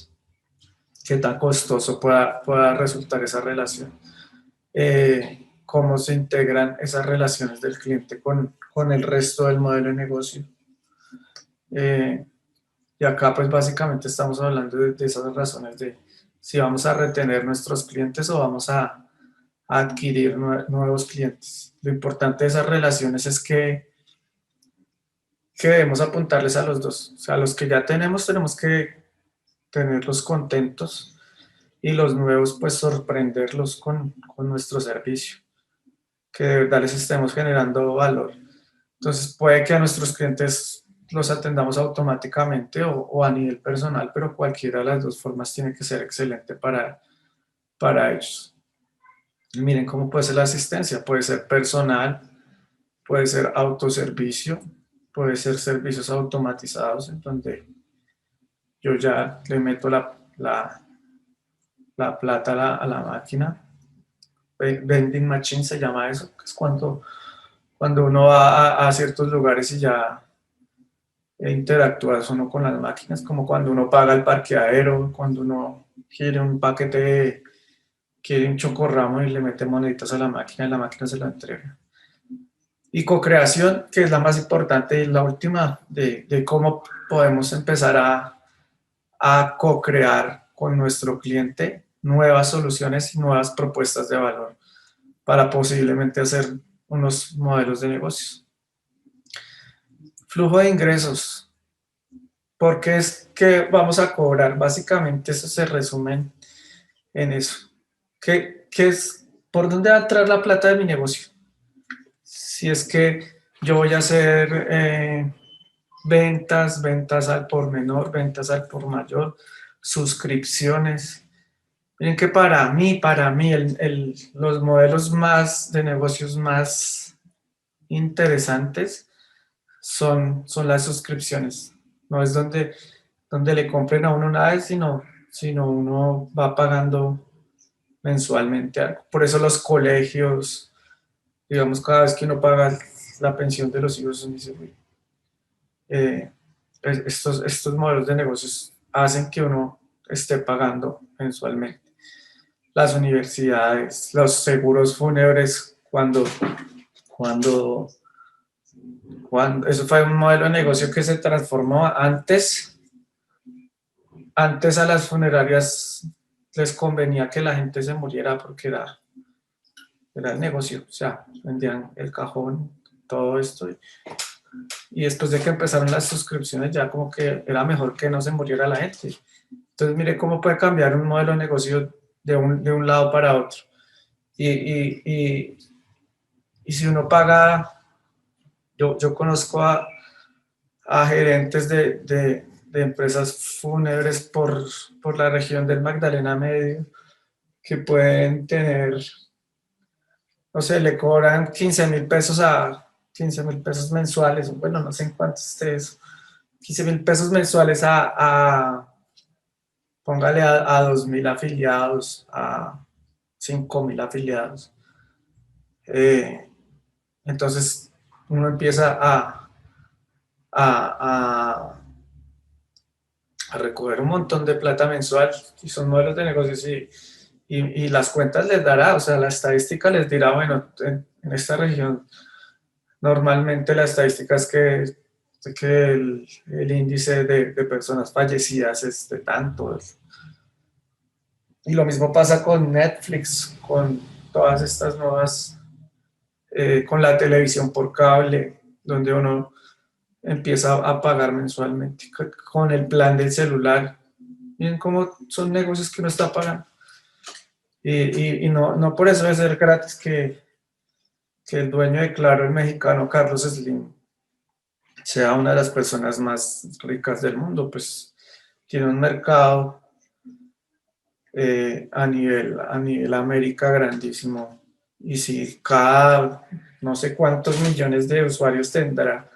qué tan costoso pueda resultar esa relación. Cómo se integran esas relaciones del cliente con el resto del modelo de negocio. Y acá pues básicamente estamos hablando de esas razones de si vamos a retener nuestros clientes o vamos a adquirir nuevos clientes. Lo importante de esas relaciones es que debemos apuntarles a los dos. O sea, a los que ya tenemos que tenerlos contentos y los nuevos pues sorprenderlos con nuestro servicio, que de verdad les estemos generando valor. Entonces puede que a nuestros clientes los atendamos automáticamente o a nivel personal, pero cualquiera de las dos formas tiene que ser excelente para ellos. Y miren cómo puede ser la asistencia, puede ser personal, puede ser autoservicio, puede ser servicios automatizados en donde yo ya le meto la plata a la máquina. Vending machine se llama eso, que es cuando uno va a ciertos lugares y ya interactúa uno con las máquinas, como cuando uno paga el parqueadero, cuando uno quiere un paquete, quiere un chocorramo y le mete moneditas a la máquina y la máquina se lo entrega. Y co-creación, que es la más importante y la última, de cómo podemos empezar a co-crear con nuestro cliente nuevas soluciones y nuevas propuestas de valor para posiblemente hacer unos modelos de negocios. Flujo de ingresos. ¿Por qué es que vamos a cobrar? Básicamente eso se resume en eso. ¿Qué es? ¿Por dónde va a entrar la plata de mi negocio? Si es que yo voy a hacer ventas al por menor, ventas al por mayor, suscripciones. Miren que para mí los modelos más de negocios más interesantes son las suscripciones. No es donde le compren a uno una vez, sino uno va pagando mensualmente algo. Por eso los colegios, digamos, cada vez que uno paga la pensión de los hijos, uno dice, estos modelos de negocios hacen que uno esté pagando mensualmente. Las universidades, los seguros fúnebres, cuando eso fue un modelo de negocio que se transformó antes a las funerarias les convenía que la gente se muriera porque era el negocio, o sea, vendían el cajón, todo esto. Y después de que empezaron las suscripciones ya como que era mejor que no se muriera la gente. Entonces mire cómo puede cambiar un modelo de negocio de un lado para otro. Y si uno paga, yo conozco a gerentes de empresas fúnebres por la región del Magdalena Medio que pueden tener, no sé, le cobran 15.000 pesos 15.000 mensuales, bueno, no sé en cuánto esté eso, 15.000 pesos mensuales póngale a 2.000 afiliados, a 5.000 afiliados. Entonces uno empieza a, a recoger un montón de plata mensual y son modelos de negocios y las cuentas les dará, o sea, la estadística les dirá, bueno, en esta región normalmente la estadística es que el índice de personas fallecidas es de tanto. Y lo mismo pasa con Netflix, con todas estas nuevas, con la televisión por cable, donde uno empieza a pagar mensualmente, con el plan del celular. Miren cómo son negocios que uno está pagando. Y no por eso debe ser gratis que el dueño de Claro, el mexicano Carlos Slim, sea una de las personas más ricas del mundo, pues tiene un mercado a nivel América grandísimo. Y si cada no sé cuántos millones de usuarios tendrá,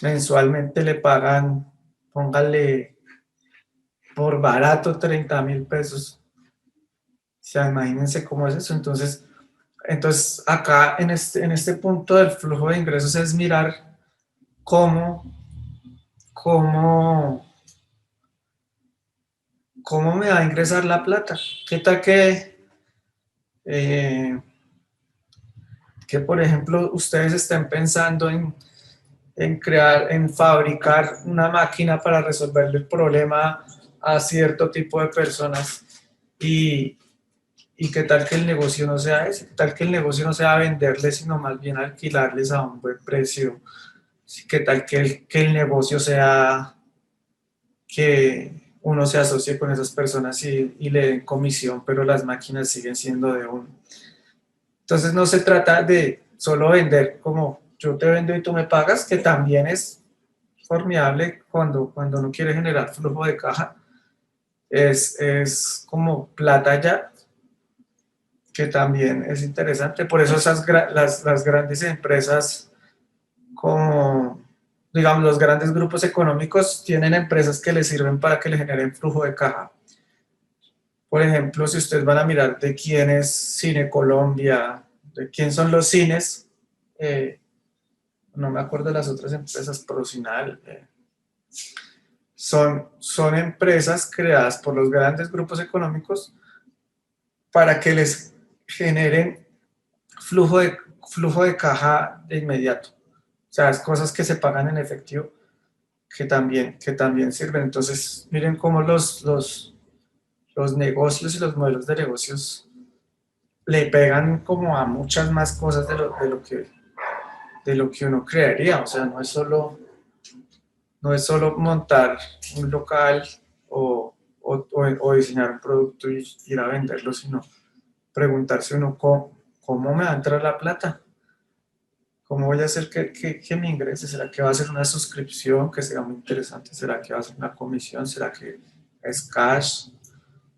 mensualmente le pagan, póngale por barato 30.000 pesos. O sea, imagínense cómo es eso. Entonces acá en este punto del flujo de ingresos es mirar cómo, cómo, cómo me va a ingresar la plata. ¿Qué tal eh, que por ejemplo, ustedes estén pensando en fabricar una máquina para resolverle el problema a cierto tipo de personas y, y qué tal que el negocio no sea ese, qué tal que el negocio no sea venderles, sino más bien alquilarles a un buen precio, qué tal que el negocio sea que uno se asocie con esas personas y le den comisión, pero las máquinas siguen siendo de uno. Entonces no se trata de solo vender como yo te vendo y tú me pagas, que también es formidable cuando uno quiere generar flujo de caja. Es como plata ya, que también es interesante. Por eso las grandes empresas, como digamos los grandes grupos económicos, tienen empresas que les sirven para que le generen flujo de caja. Por ejemplo, si ustedes van a mirar de quién es Cine Colombia, de quién son los cines, no me acuerdo de las otras empresas, Procinal, son empresas creadas por los grandes grupos económicos para que les generen flujo de, flujo de caja de inmediato. O sea, es cosas que se pagan en efectivo que también sirven. Entonces, miren cómo los negocios y los modelos de negocios le pegan como a muchas más cosas de lo que uno creería. O sea, no es solo montar un local o diseñar un producto y ir a venderlo, sino preguntarse uno cómo me va a entrar la plata, cómo voy a hacer que me ingrese, ¿será que va a ser una suscripción que será muy interesante? ¿Será que va a ser una comisión? ¿Será que es cash?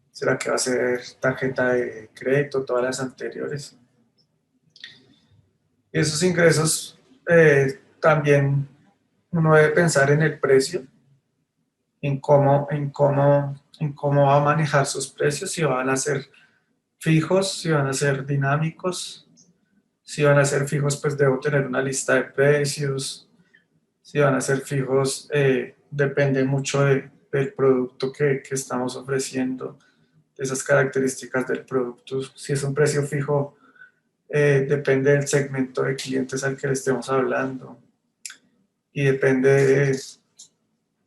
¿Será que va a ser tarjeta de crédito? Todas las anteriores. Y esos ingresos también uno debe pensar en el precio, en cómo va a manejar sus precios, si van a ser fijos, si van a ser dinámicos, si van a ser fijos, pues debo tener una lista de precios, si van a ser fijos, depende mucho del producto que estamos ofreciendo, de esas características del producto. Si es un precio fijo, depende del segmento de clientes al que le estemos hablando y depende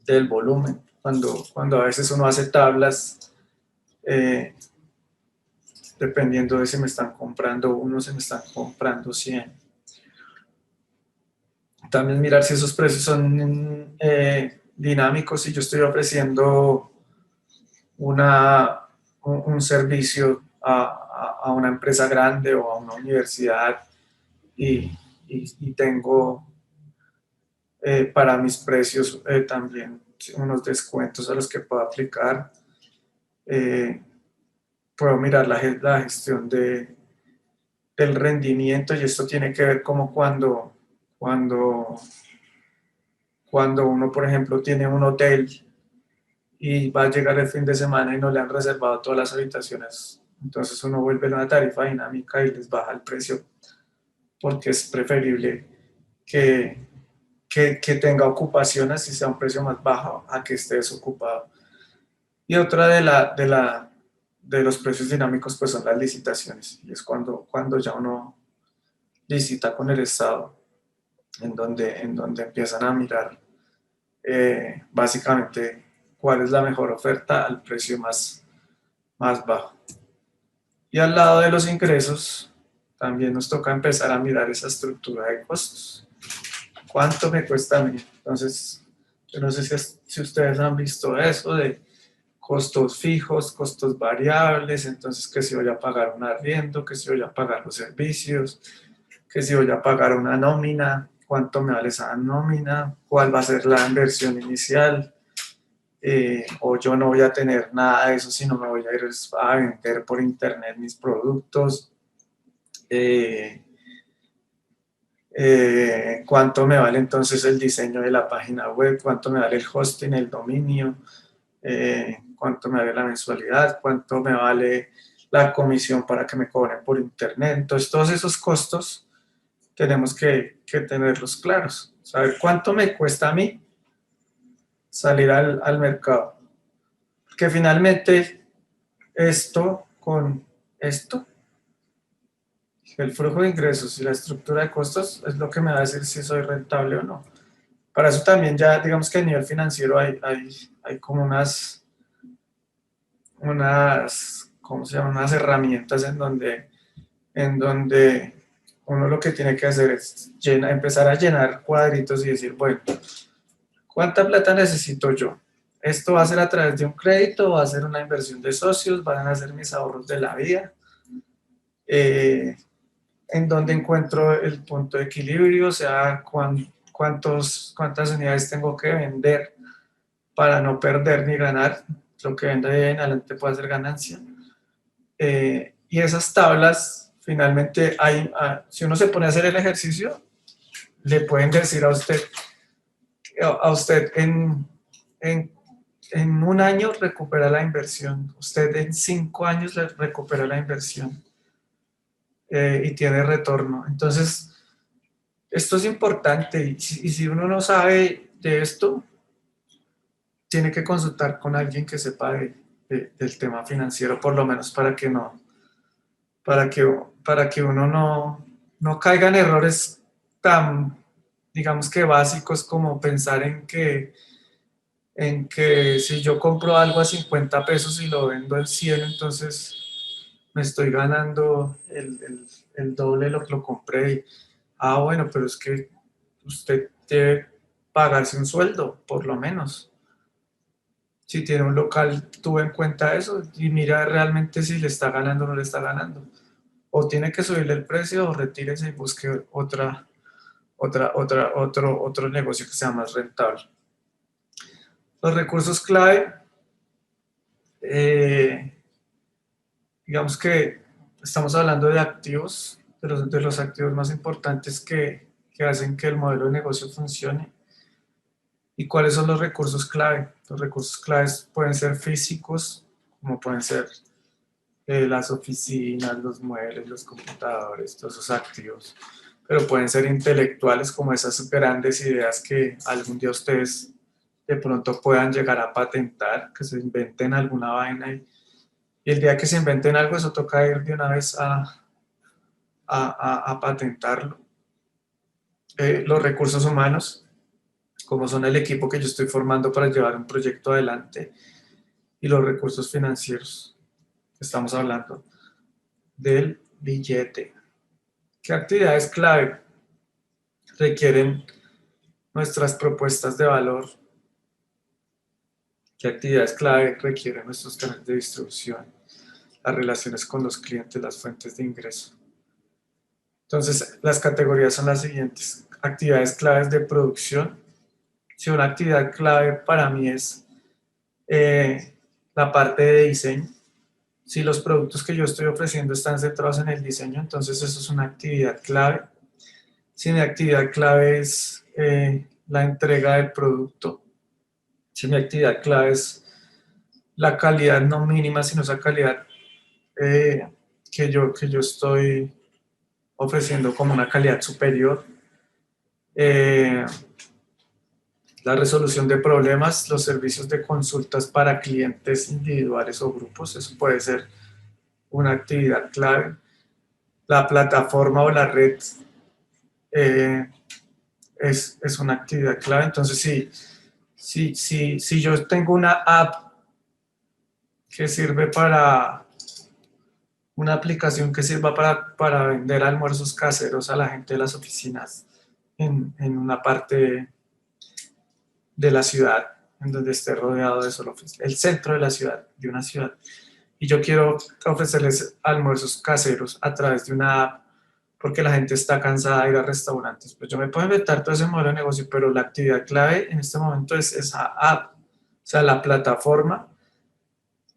del volumen. Cuando a veces uno hace tablas, eh, dependiendo de si me están comprando uno, si me están comprando 100. También mirar si esos precios son dinámicos, si yo estoy ofreciendo un servicio a una empresa grande o a una universidad y tengo para mis precios también unos descuentos a los que puedo aplicar. Eh, Puedo mirar la gestión del rendimiento y esto tiene que ver como cuando uno, por ejemplo, tiene un hotel y va a llegar el fin de semana y no le han reservado todas las habitaciones. Entonces uno vuelve a una tarifa dinámica y les baja el precio porque es preferible que tenga ocupación así sea un precio más bajo a que esté desocupado. Y otra de los precios dinámicos pues son las licitaciones y es cuando ya uno licita con el Estado en donde empiezan a mirar básicamente cuál es la mejor oferta al precio más bajo. Y al lado de los ingresos, también nos toca empezar a mirar esa estructura de costos. ¿Cuánto me cuesta a mí? Entonces, yo no sé si ustedes han visto eso de costos fijos, costos variables, entonces que si voy a pagar un arriendo, que si voy a pagar los servicios, que si voy a pagar una nómina, cuánto me vale esa nómina, cuál va a ser la inversión inicial, o yo no voy a tener nada de eso, sino me voy a ir a vender por internet mis productos, cuánto me vale entonces el diseño de la página web, cuánto me vale el hosting, el dominio, cuánto me vale la mensualidad, cuánto me vale la comisión para que me cobren por internet. Entonces todos esos costos tenemos que tenerlos claros, saber cuánto me cuesta a mí salir al mercado. Que finalmente esto con esto, el flujo de ingresos y la estructura de costos es lo que me va a decir si soy rentable o no. Para eso también ya, digamos que a nivel financiero hay como ¿cómo se llama? Unas herramientas en donde uno lo que tiene que hacer es empezar a llenar cuadritos y decir, bueno, ¿cuánta plata necesito yo? ¿Esto va a ser a través de un crédito? ¿Va a ser una inversión de socios? ¿Van a ser mis ahorros de la vida? ¿En dónde encuentro el punto de equilibrio? O sea, ¿cuántas unidades tengo que vender para no perder ni ganar? Lo que venda de ahí en adelante puede ser ganancia. Y esas tablas, finalmente, si uno se pone a hacer el ejercicio, le pueden decir a usted en un año recupera la inversión, usted en 5 años recupera la inversión y tiene retorno. Entonces, esto es importante y si uno no sabe de esto, tiene que consultar con alguien que sepa del tema financiero, por lo menos para que uno no caiga en errores tan, digamos que básicos como pensar en que si yo compro algo a 50 pesos y lo vendo en 100, entonces me estoy ganando el doble de lo que lo compré. Bueno, pero es que usted debe pagarse un sueldo, por lo menos. Si tiene un local, tuve en cuenta eso y mira realmente si le está ganando o no le está ganando. O tiene que subirle el precio o retírese y busque otro negocio que sea más rentable. Los recursos clave, eh, digamos que estamos hablando de activos, de los activos más importantes que hacen que el modelo de negocio funcione. ¿Y cuáles son los recursos clave? Los recursos claves pueden ser físicos, como pueden ser las oficinas, los muebles, los computadores, todos esos activos. Pero pueden ser intelectuales, como esas grandes ideas que algún día ustedes de pronto puedan llegar a patentar, que se inventen alguna vaina y el día que se inventen algo, eso toca ir de una vez a patentarlo. Los recursos humanos, como son el equipo que yo estoy formando para llevar un proyecto adelante, y los recursos financieros. Estamos hablando del billete. ¿Qué actividades clave requieren nuestras propuestas de valor? ¿Qué actividades clave requieren nuestros canales de distribución? Las relaciones con los clientes, las fuentes de ingreso. Entonces, las categorías son las siguientes. Actividades claves de producción. Si una actividad clave para mí es la parte de diseño. Si los productos que yo estoy ofreciendo están centrados en el diseño, entonces eso es una actividad clave. Si mi actividad clave es la entrega del producto, si mi actividad clave es la calidad no mínima, sino esa calidad que yo estoy ofreciendo como una calidad superior. La resolución de problemas, los servicios de consultas para clientes individuales o grupos, eso puede ser una actividad clave. La plataforma o la red eh, es una actividad clave. Entonces, si yo tengo una app que sirve para, una aplicación que sirva para vender almuerzos caseros a la gente de las oficinas en una parte de la ciudad, en donde esté rodeado de solo el centro de la ciudad, de una ciudad, y yo quiero ofrecerles almuerzos caseros a través de una app, porque la gente está cansada de ir a restaurantes, pues yo me puedo inventar todo ese modelo de negocio, pero la actividad clave en este momento es esa app, o sea, la plataforma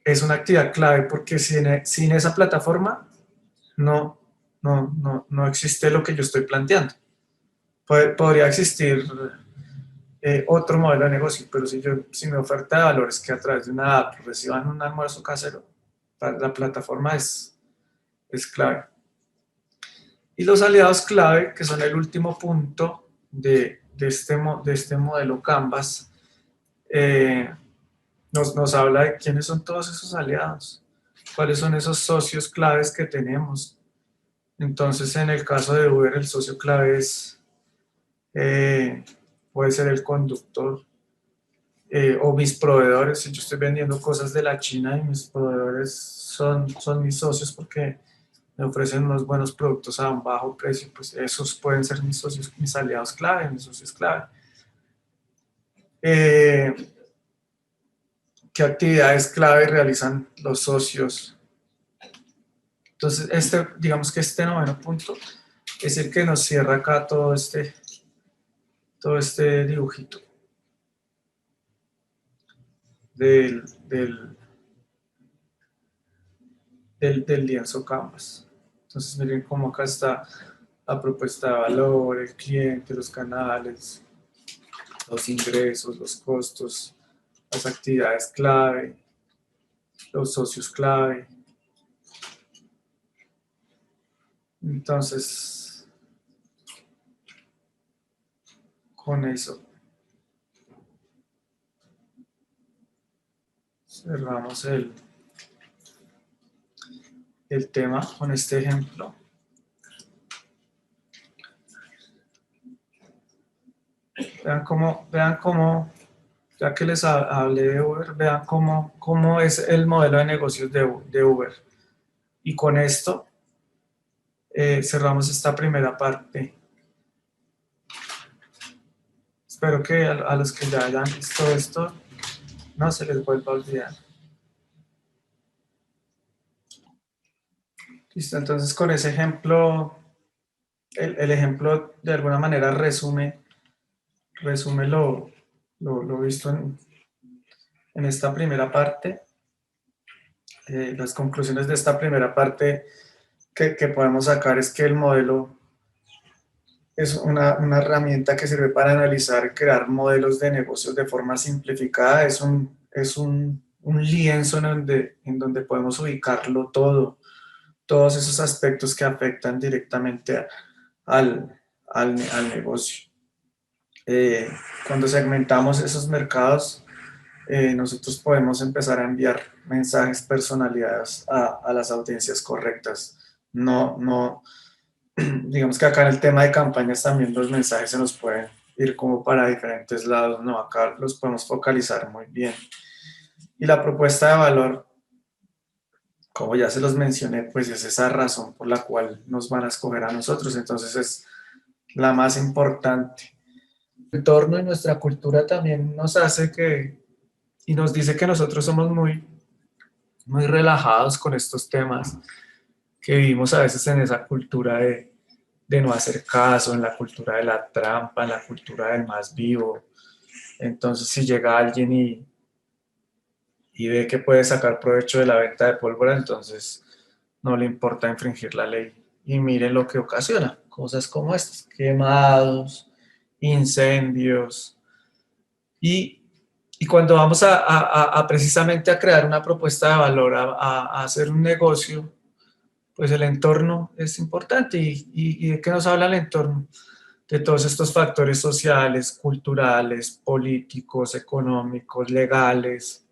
es una actividad clave, porque sin esa plataforma no, no existe lo que yo estoy planteando. Podría existir otro modelo de negocio, pero si mi oferta de valor es que a través de una app reciban un almuerzo casero, la plataforma es clave. Y los aliados clave, que son el último punto de este modelo Canvas, nos habla de quiénes son todos esos aliados, cuáles son esos socios claves que tenemos. Entonces, en el caso de Uber, el socio clave puede ser el conductor, o mis proveedores. Si yo estoy vendiendo cosas de la China y mis proveedores son mis socios porque me ofrecen unos buenos productos a un bajo precio, pues esos pueden ser mis socios, mis aliados clave, mis socios clave. ¿Qué actividades clave realizan los socios? Entonces, digamos que este noveno punto es el que nos cierra acá todo este dibujito del, del, del lienzo Canvas. Entonces, miren cómo acá está la propuesta de valor, el cliente, los canales, los ingresos, los costos, las actividades clave, los socios clave. Entonces, con eso cerramos el tema con este ejemplo. Vean cómo, ya que les hablé de Uber, vean cómo es el modelo de negocios de Uber. Y con esto cerramos esta primera parte. Espero que a los que ya hayan visto esto no se les vuelva a olvidar. Listo, entonces con ese ejemplo, el ejemplo de alguna manera resume lo visto en esta primera parte. Las conclusiones de esta primera parte que podemos sacar es que el modelo es una herramienta que sirve para analizar y crear modelos de negocios de forma simplificada. Es un lienzo en donde podemos ubicarlo todo, todos esos aspectos que afectan directamente al negocio. Cuando segmentamos esos mercados, nosotros podemos empezar a enviar mensajes personalizados a las audiencias correctas. Digamos que acá en el tema de campañas también los mensajes se nos pueden ir como para diferentes lados, no, acá los podemos focalizar muy bien. Y la propuesta de valor, como ya se los mencioné, pues es esa razón por la cual nos van a escoger a nosotros, entonces es la más importante. El entorno y nuestra cultura también nos hace y nos dice que nosotros somos muy relajados con estos temas, que vivimos a veces en esa cultura de no hacer caso, en la cultura de la trampa, en la cultura del más vivo. Entonces, si llega alguien y ve que puede sacar provecho de la venta de pólvora, entonces no le importa infringir la ley. Y miren lo que ocasiona, cosas como estas, quemados, incendios, y Y cuando vamos a precisamente a crear una propuesta de valor, a hacer un negocio, pues el entorno es importante. ¿Y de qué nos habla el entorno? De todos estos factores sociales, culturales, políticos, económicos, legales,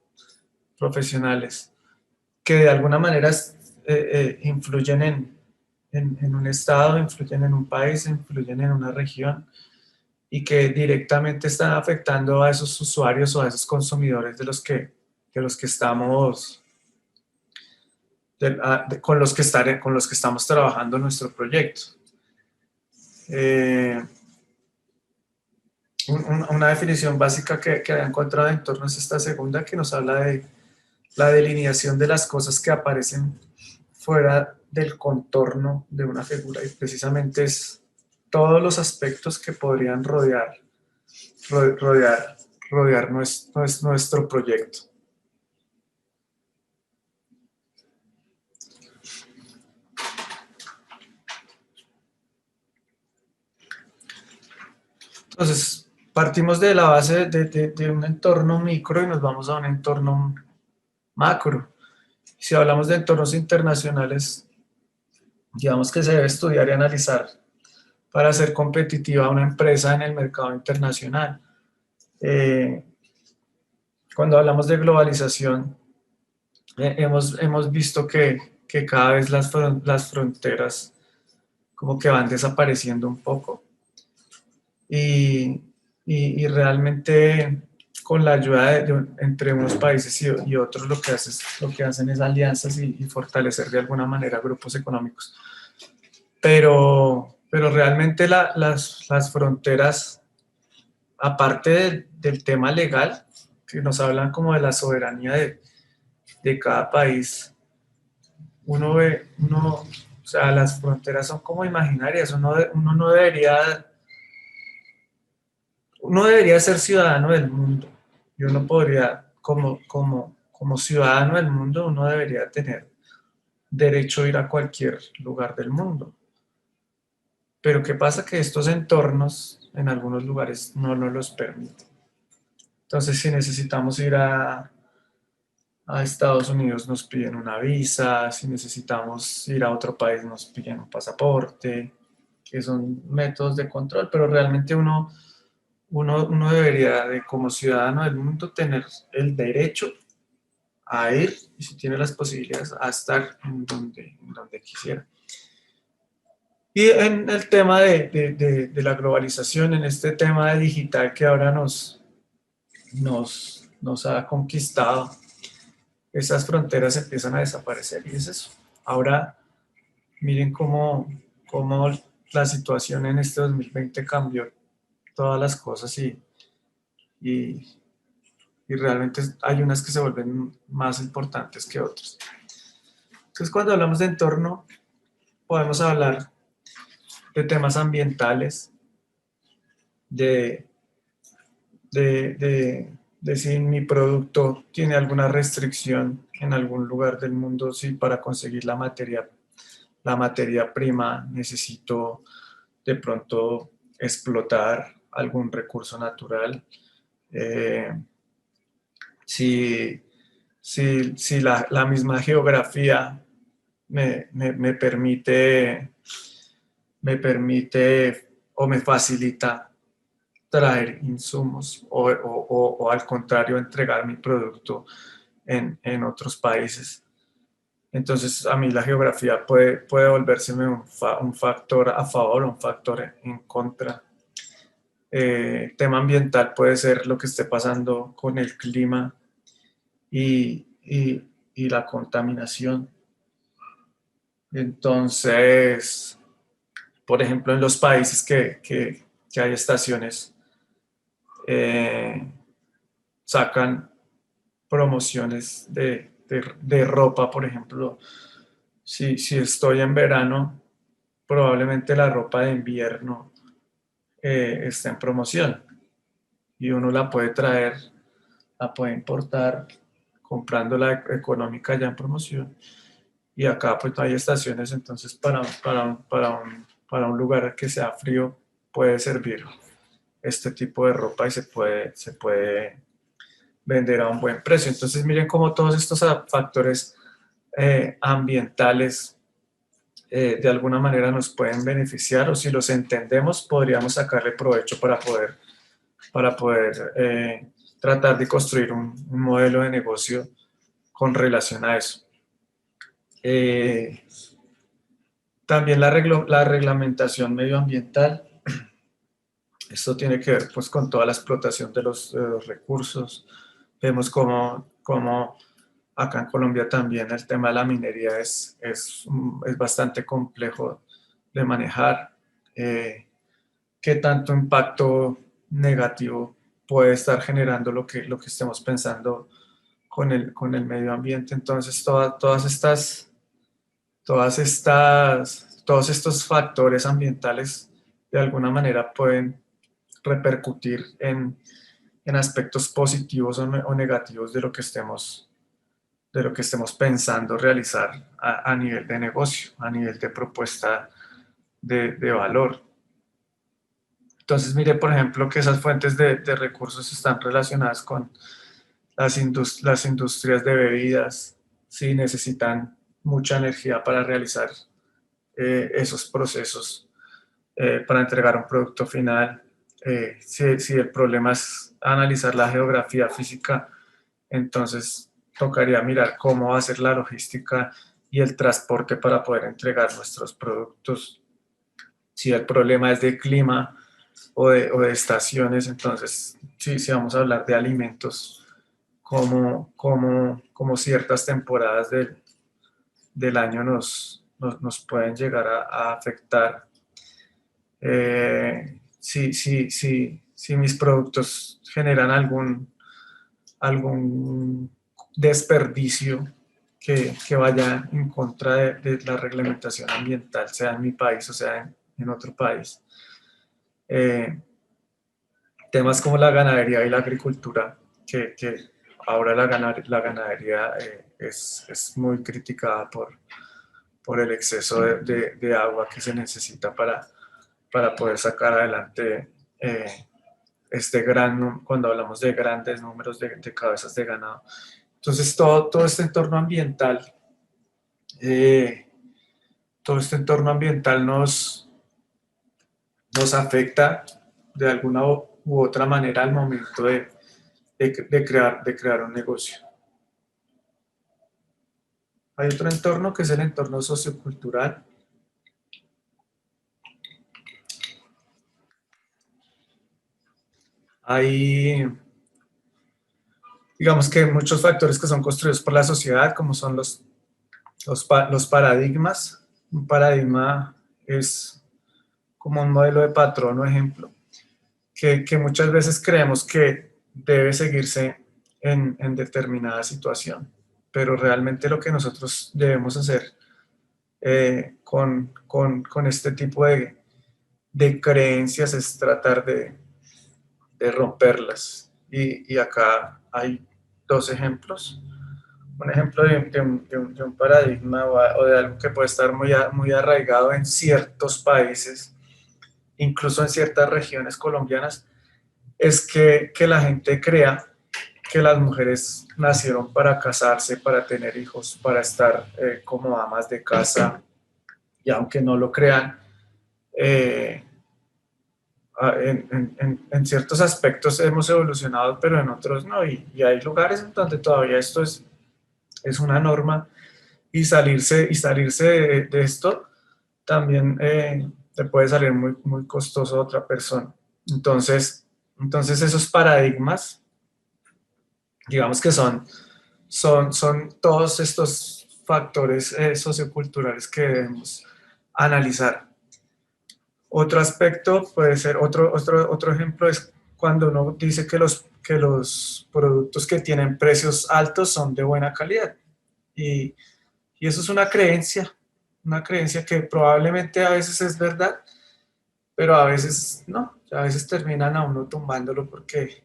profesionales, que de alguna manera influyen en un estado, influyen en un país, influyen en una región y que directamente están afectando a esos usuarios o a esos consumidores de los que estamos, con los que estamos trabajando en nuestro proyecto. Eh, una definición básica que había encontrado de entorno es esta segunda, que nos habla de la delineación de las cosas que aparecen fuera del contorno de una figura, y precisamente es todos los aspectos que podrían rodear, rodear nuestro proyecto. Entonces, partimos de la base de un entorno micro y nos vamos a un entorno macro. Si hablamos de entornos internacionales, digamos que se debe estudiar y analizar para ser competitiva una empresa en el mercado internacional. Eh, Cuando hablamos de globalización, hemos visto que cada vez las fronteras como que van desapareciendo un poco y, y realmente con la ayuda entre unos países y otros lo que hacen es alianzas y fortalecer de alguna manera grupos económicos. Pero realmente las fronteras, aparte del tema legal, que nos hablan como de la soberanía de cada país, o sea, las fronteras son como imaginarias, uno debería ser ciudadano del mundo y uno podría, como ciudadano del mundo, uno debería tener derecho a ir a cualquier lugar del mundo. Pero ¿qué pasa? Que estos entornos en algunos lugares no nos los permiten. Entonces, si necesitamos ir a Estados Unidos, nos piden una visa; si necesitamos ir a otro país, nos piden un pasaporte, que son métodos de control, pero realmente uno debería, como ciudadano del mundo, tener el derecho a ir, y si tiene las posibilidades, a estar en donde quisiera. Y en el tema de la globalización, en este tema digital que ahora nos ha conquistado, esas fronteras empiezan a desaparecer y es eso. Ahora miren cómo la situación en este 2020 cambió todas las cosas y, y realmente hay unas que se vuelven más importantes que otras. Entonces, cuando hablamos de entorno, podemos hablar de temas ambientales, de, de si mi producto tiene alguna restricción en algún lugar del mundo, si para conseguir la materia prima necesito de pronto explotar algún recurso natural. Eh, si si la misma geografía me permite o me facilita traer insumos o al contrario entregar mi producto en otros países. Entonces a mí la geografía puede volvérseme un factor a favor o un factor en contra. Tema ambiental puede ser lo que esté pasando con el clima y la contaminación. Entonces, por ejemplo, en los países que hay estaciones, eh, sacan promociones de ropa, por ejemplo. Si estoy en verano, probablemente la ropa de invierno está en promoción y uno la puede traer, la puede importar comprándola económica ya en promoción. Y acá pues no hay estaciones, entonces para un lugar que sea frío puede servir este tipo de ropa y se puede vender a un buen precio. Entonces miren cómo todos estos factores ambientales de alguna manera nos pueden beneficiar, o si los entendemos podríamos sacarle provecho para poder tratar de construir un modelo de negocio con relación a eso. También la reglamentación medioambiental. Esto tiene que ver pues, con toda la explotación de los recursos. Vemos cómo acá en Colombia también el tema de la minería es bastante complejo de manejar. ¿Qué tanto impacto negativo puede estar generando lo que estemos pensando con el medio ambiente? Entonces, todos estos factores ambientales de alguna manera pueden repercutir en aspectos positivos o negativos de lo que estemos pensando realizar a nivel de negocio, a nivel de propuesta de valor. Entonces, mire, por ejemplo, que esas fuentes de recursos están relacionadas con las industrias de bebidas, sí necesitan mucha energía para realizar esos procesos, para entregar un producto final. Si el problema es analizar la geografía física, entonces tocaría mirar cómo va a ser la logística y el transporte para poder entregar nuestros productos. Si el problema es de clima o de estaciones, entonces sí, sí vamos a hablar de alimentos, como ciertas temporadas del año nos pueden llegar a afectar. Si mis productos generan algún desperdicio que vaya en contra de la reglamentación ambiental, sea en mi país o sea en otro país. Temas como la ganadería y la agricultura, que ahora la ganadería es muy criticada por el exceso de agua que se necesita para poder sacar adelante cuando hablamos de grandes números de cabezas de ganado. Entonces, todo este entorno ambiental, eh, todo este entorno ambiental nos afecta de alguna u otra manera al momento de crear un negocio. Hay otro entorno que es el entorno sociocultural. Hay, digamos que muchos factores que son construidos por la sociedad, como son los paradigmas. Un paradigma es como un modelo de patrón o ejemplo, que muchas veces creemos que debe seguirse en determinada situación, pero realmente lo que nosotros debemos hacer con este tipo de creencias es tratar de romperlas. Y acá hay dos ejemplos. Un ejemplo de un paradigma o de algo que puede estar muy arraigado en ciertos países, incluso en ciertas regiones colombianas, es que la gente crea que las mujeres nacieron para casarse, para tener hijos, para estar como amas de casa, y aunque no lo crean, eh, en ciertos aspectos hemos evolucionado, pero en otros no, y hay lugares en donde todavía esto es una norma, y salirse de esto también te puede salir muy costoso a otra persona. Entonces esos paradigmas, digamos que son todos estos factores socioculturales que debemos analizar. Otro aspecto puede ser, otro ejemplo es cuando uno dice que los productos que tienen precios altos son de buena calidad. Y, y eso es una creencia que probablemente a veces es verdad, pero a veces no, a veces terminan a uno tumbándolo porque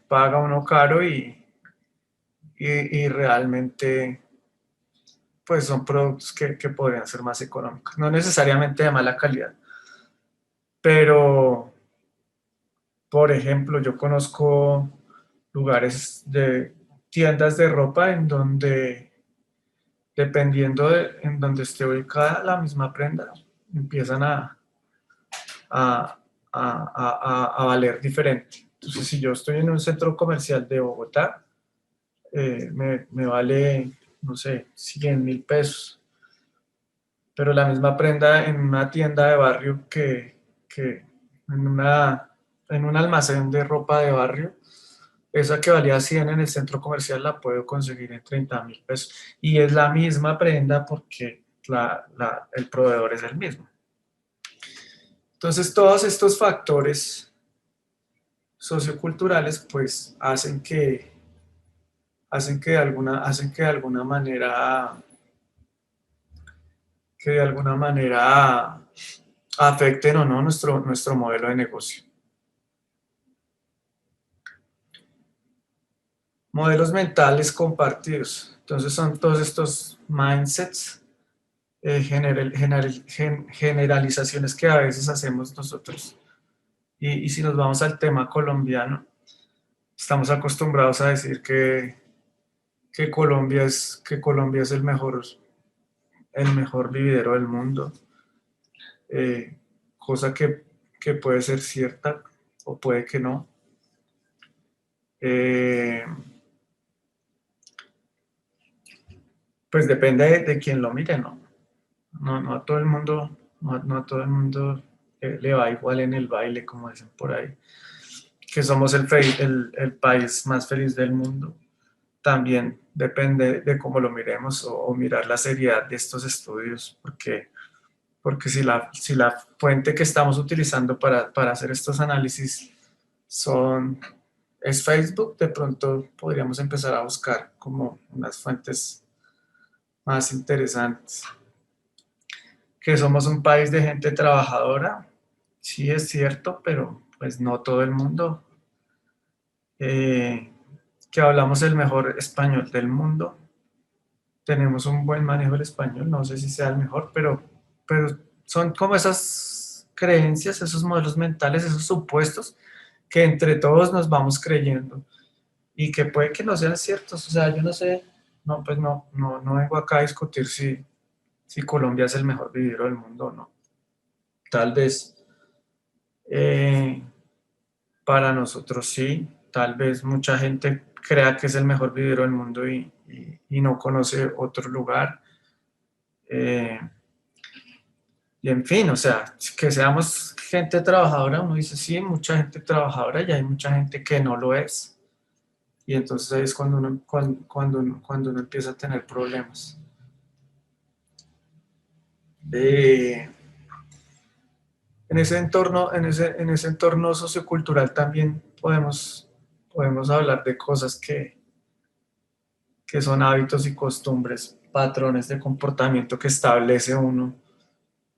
paga uno caro y realmente pues son productos que podrían ser más económicos, no necesariamente de mala calidad, pero, Por ejemplo, yo conozco lugares de tiendas de ropa en donde, dependiendo de en donde esté ubicada la misma prenda, empiezan a, a valer diferente. Entonces, si yo estoy en un centro comercial de Bogotá, me vale, no sé, 100.000 pesos, pero la misma prenda en una tienda de barrio que en, en un almacén de ropa de barrio, esa que valía 100 en el centro comercial la puedo conseguir en 30.000 pesos. Y es la misma prenda porque el proveedor es el mismo. Entonces, todos estos factores socioculturales pues hacen que de alguna manera afecten o no nuestro modelo de negocio. Modelos mentales compartidos. Entonces son todos estos mindsets, generalizaciones que a veces hacemos nosotros. Y si nos vamos al tema colombiano, estamos acostumbrados a decir que Colombia es el mejor vividero del mundo, cosa que puede ser cierta o puede que no. Eh, pues depende de quién lo mire, ¿no? No a todo el mundo, no a todo el mundo le va igual en el baile, como dicen por ahí, que somos el país más feliz del mundo. También depende de cómo lo miremos o mirar la seriedad de estos estudios, porque si la fuente que estamos utilizando para hacer estos análisis es Facebook, de pronto podríamos empezar a buscar como unas fuentes más interesantes. Que somos un país de gente trabajadora, sí es cierto, pero pues no todo el mundo. Eh, que hablamos el mejor español del mundo, tenemos un buen manejo del español, no sé si sea el mejor, pero son como esas creencias, esos modelos mentales, esos supuestos que entre todos nos vamos creyendo y que puede que no sean ciertos. O sea, yo no sé, no, pues no vengo acá a discutir si Colombia es el mejor vivero del mundo o no. Tal vez eh, para nosotros sí, tal vez mucha gente crea que es el mejor vivero del mundo y no conoce otro lugar. Eh, y en fin, o sea, que seamos gente trabajadora, uno dice, sí, mucha gente trabajadora y hay mucha gente que no lo es. Y entonces ahí es cuando uno empieza a tener problemas. Eh, en ese entorno sociocultural también podemos hablar de cosas que son hábitos y costumbres, patrones de comportamiento que establece uno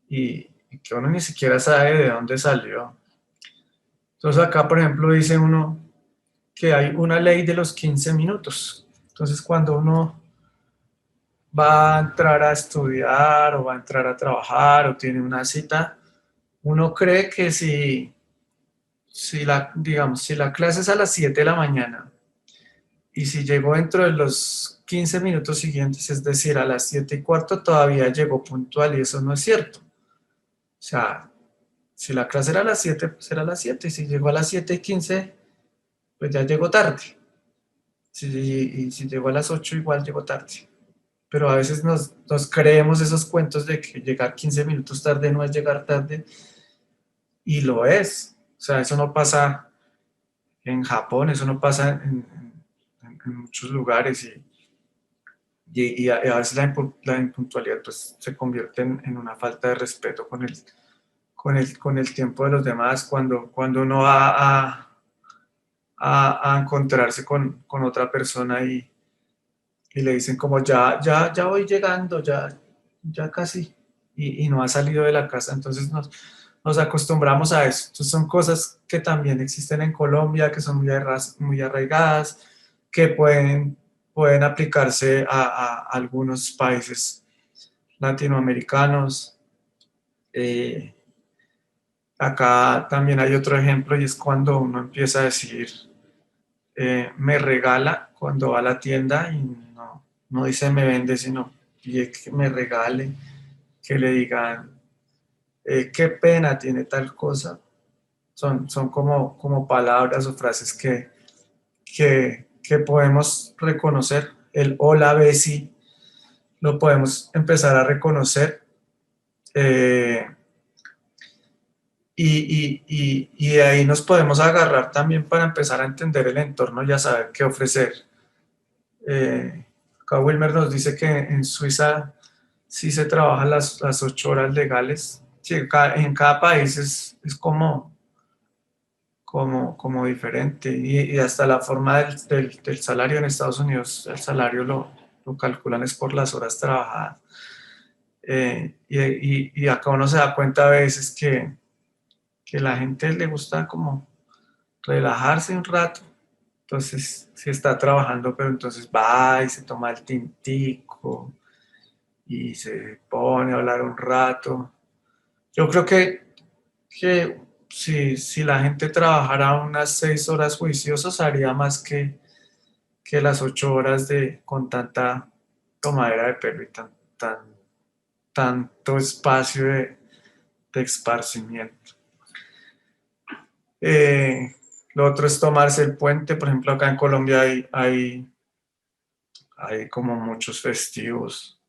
y que uno ni siquiera sabe de dónde salió. Entonces acá, por ejemplo, dice uno que hay una ley de los 15 minutos. Entonces cuando uno va a entrar a estudiar o va a entrar a trabajar o tiene una cita, uno cree que digamos, si la clase es a las 7 de la mañana y si llegó dentro de los 15 minutos siguientes, es decir, a las 7:15 todavía llegó puntual y eso no es cierto. O sea, si la clase era a las 7, pues era a las 7 y si llegó a las 7:15, pues ya llegó tarde. Y si llegó a las 8, igual llegó tarde. Pero a veces nos creemos esos cuentos de que llegar 15 minutos tarde no es llegar tarde y lo es. O sea, eso no pasa en Japón, eso no pasa en muchos lugares y a veces la impuntualidad pues, se convierte en una falta de respeto con el tiempo de los demás cuando uno va a encontrarse con otra persona y le dicen como ya voy llegando, ya casi, y no ha salido de la casa, entonces nos acostumbramos a eso. Entonces son cosas que también existen en Colombia, que son muy arraigadas, que pueden aplicarse a algunos países latinoamericanos. Acá también hay otro ejemplo y es cuando uno empieza a decir, me regala cuando va a la tienda y no dice me vende, sino pide que me regale, que le digan, qué pena tiene tal cosa. Son como palabras o frases que podemos reconocer. El hola, Bessie, lo podemos empezar a reconocer. eh, y de ahí nos podemos agarrar también para empezar a entender el entorno y a saber qué ofrecer. Acá Wilmer nos dice que en Suiza sí se trabaja las 8 horas legales. Sí, en cada país es como diferente y hasta la forma del salario en Estados Unidos, el salario lo calculan es por las horas trabajadas. Y acá uno se da cuenta a veces que la gente le gusta como relajarse un rato. Entonces, si está trabajando, pero entonces va y se toma el tintico y se pone a hablar un rato. Yo creo que si la gente trabajara unas 6 horas juiciosas, haría más que las 8 horas con tanta tomadera de pelo y tanto espacio de esparcimiento. Eh, lo otro es tomarse el puente. Por ejemplo, acá en Colombia hay como muchos festivos.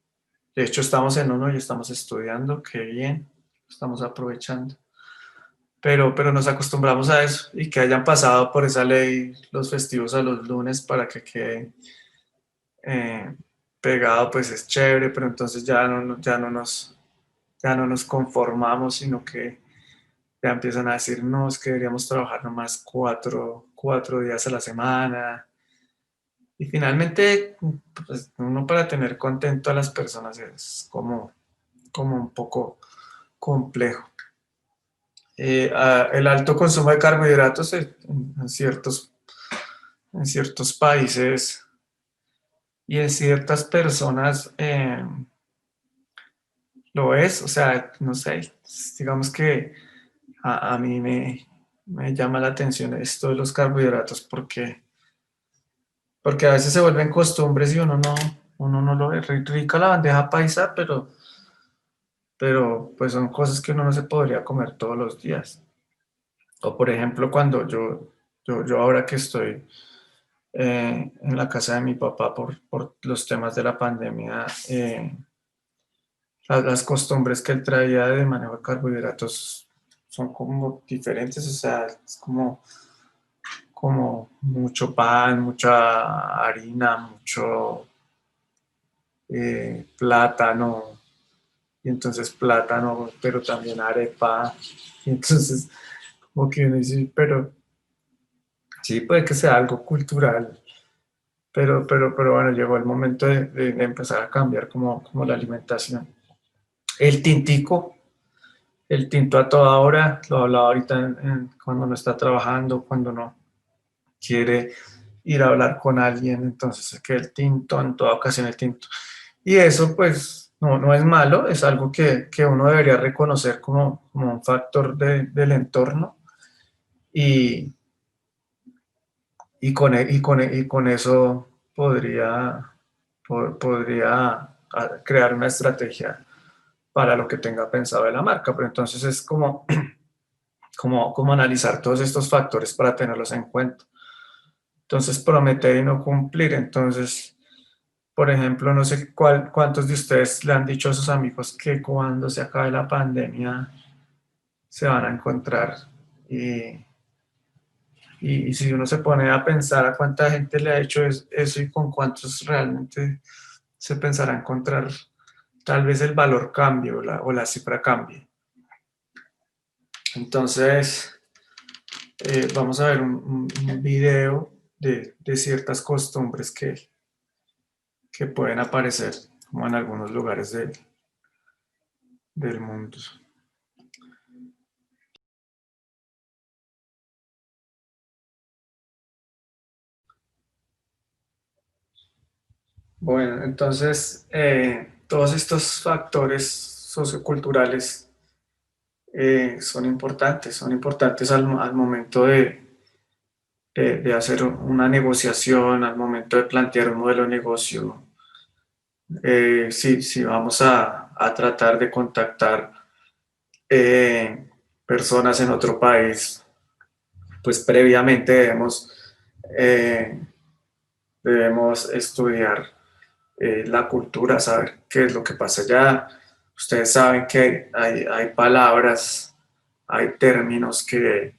De hecho, estamos en uno y estamos estudiando. Qué bien, estamos aprovechando. Pero nos acostumbramos a eso y que hayan pasado por esa ley los festivos a los lunes para que quede eh, pegado, pues es chévere, pero entonces ya no nos conformamos, sino que ya empiezan a decir, no, es que deberíamos trabajar nomás cuatro días a la semana. Y finalmente, pues, uno para tener contento a las personas es como un poco complejo. El alto consumo de carbohidratos en ciertos países y en ciertas personas lo es, o sea, no sé, digamos que a mí me llama la atención esto de los carbohidratos porque a veces se vuelven costumbres y uno no lo ve. Rica la bandeja paisa, pero pues son cosas que uno no se podría comer todos los días. O por ejemplo, cuando yo ahora que estoy en la casa de mi papá por los temas de la pandemia, las costumbres que él traía de manejo de carbohidratos son como diferentes, o sea, es como mucho pan, mucha harina, mucho plátano, y entonces plátano, pero también arepa, y entonces como que uno dice, pero sí, puede que sea algo cultural, pero bueno, llegó el momento de empezar a cambiar como la alimentación. El tintico, el tinto a toda hora, lo hablaba ahorita cuando no está trabajando, cuando no quiere ir a hablar con alguien, entonces es que el tinto, en toda ocasión el tinto. Y eso pues no es malo, es algo que uno debería reconocer como un factor del entorno y, y con eso podría crear una estrategia para lo que tenga pensado de la marca. Pero entonces es como analizar todos estos factores para tenerlos en cuenta. Entonces, prometer y no cumplir. Entonces, por ejemplo, no sé cuántos de ustedes le han dicho a sus amigos que cuando se acabe la pandemia se van a encontrar. Y, y si uno se pone a pensar a cuánta gente le ha hecho eso y con cuántos realmente se pensará encontrar, tal vez el valor cambie o la cifra cambie. Entonces, vamos a ver un video de ciertas costumbres que pueden aparecer como en algunos lugares del mundo. Bueno, entonces todos estos factores socioculturales son importantes al momento de hacer una negociación, al momento de plantear un modelo de negocio. Si vamos a tratar de contactar eh, personas en otro país, pues previamente eh, debemos estudiar la cultura, saber qué es lo que pasa allá. Ustedes saben que hay palabras, hay términos que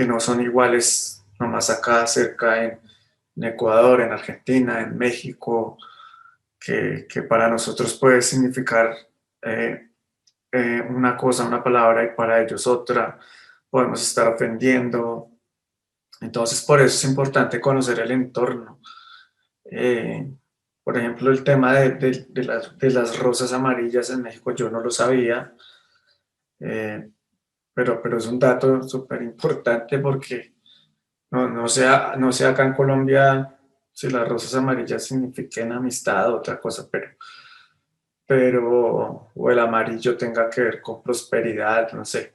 no son iguales nomás acá cerca en Ecuador, en Argentina, en México, que para nosotros puede significar eh, una cosa, una palabra y para ellos otra. Podemos estar ofendiendo. Entonces, por eso es importante conocer el entorno. Eh, por ejemplo, el tema de las rosas amarillas en México, yo no lo sabía, eh, pero es un dato súper importante porque no sé acá en Colombia si las rosas amarillas significan amistad o otra cosa, o el amarillo tenga que ver con prosperidad, no sé.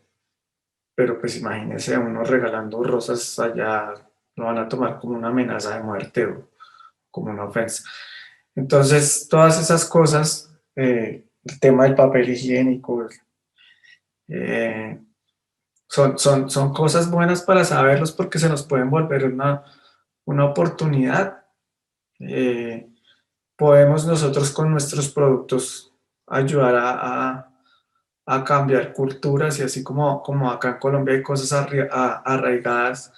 Pero pues imagínense a uno regalando rosas allá, lo van a tomar como una amenaza de muerte o como una ofensa. Entonces, todas esas cosas, el tema del papel higiénico, eh, son cosas buenas para saberlos porque se nos pueden volver una oportunidad. Eh, Podemos nosotros con nuestros productos ayudar a cambiar culturas y así como acá en Colombia hay cosas arraigadas,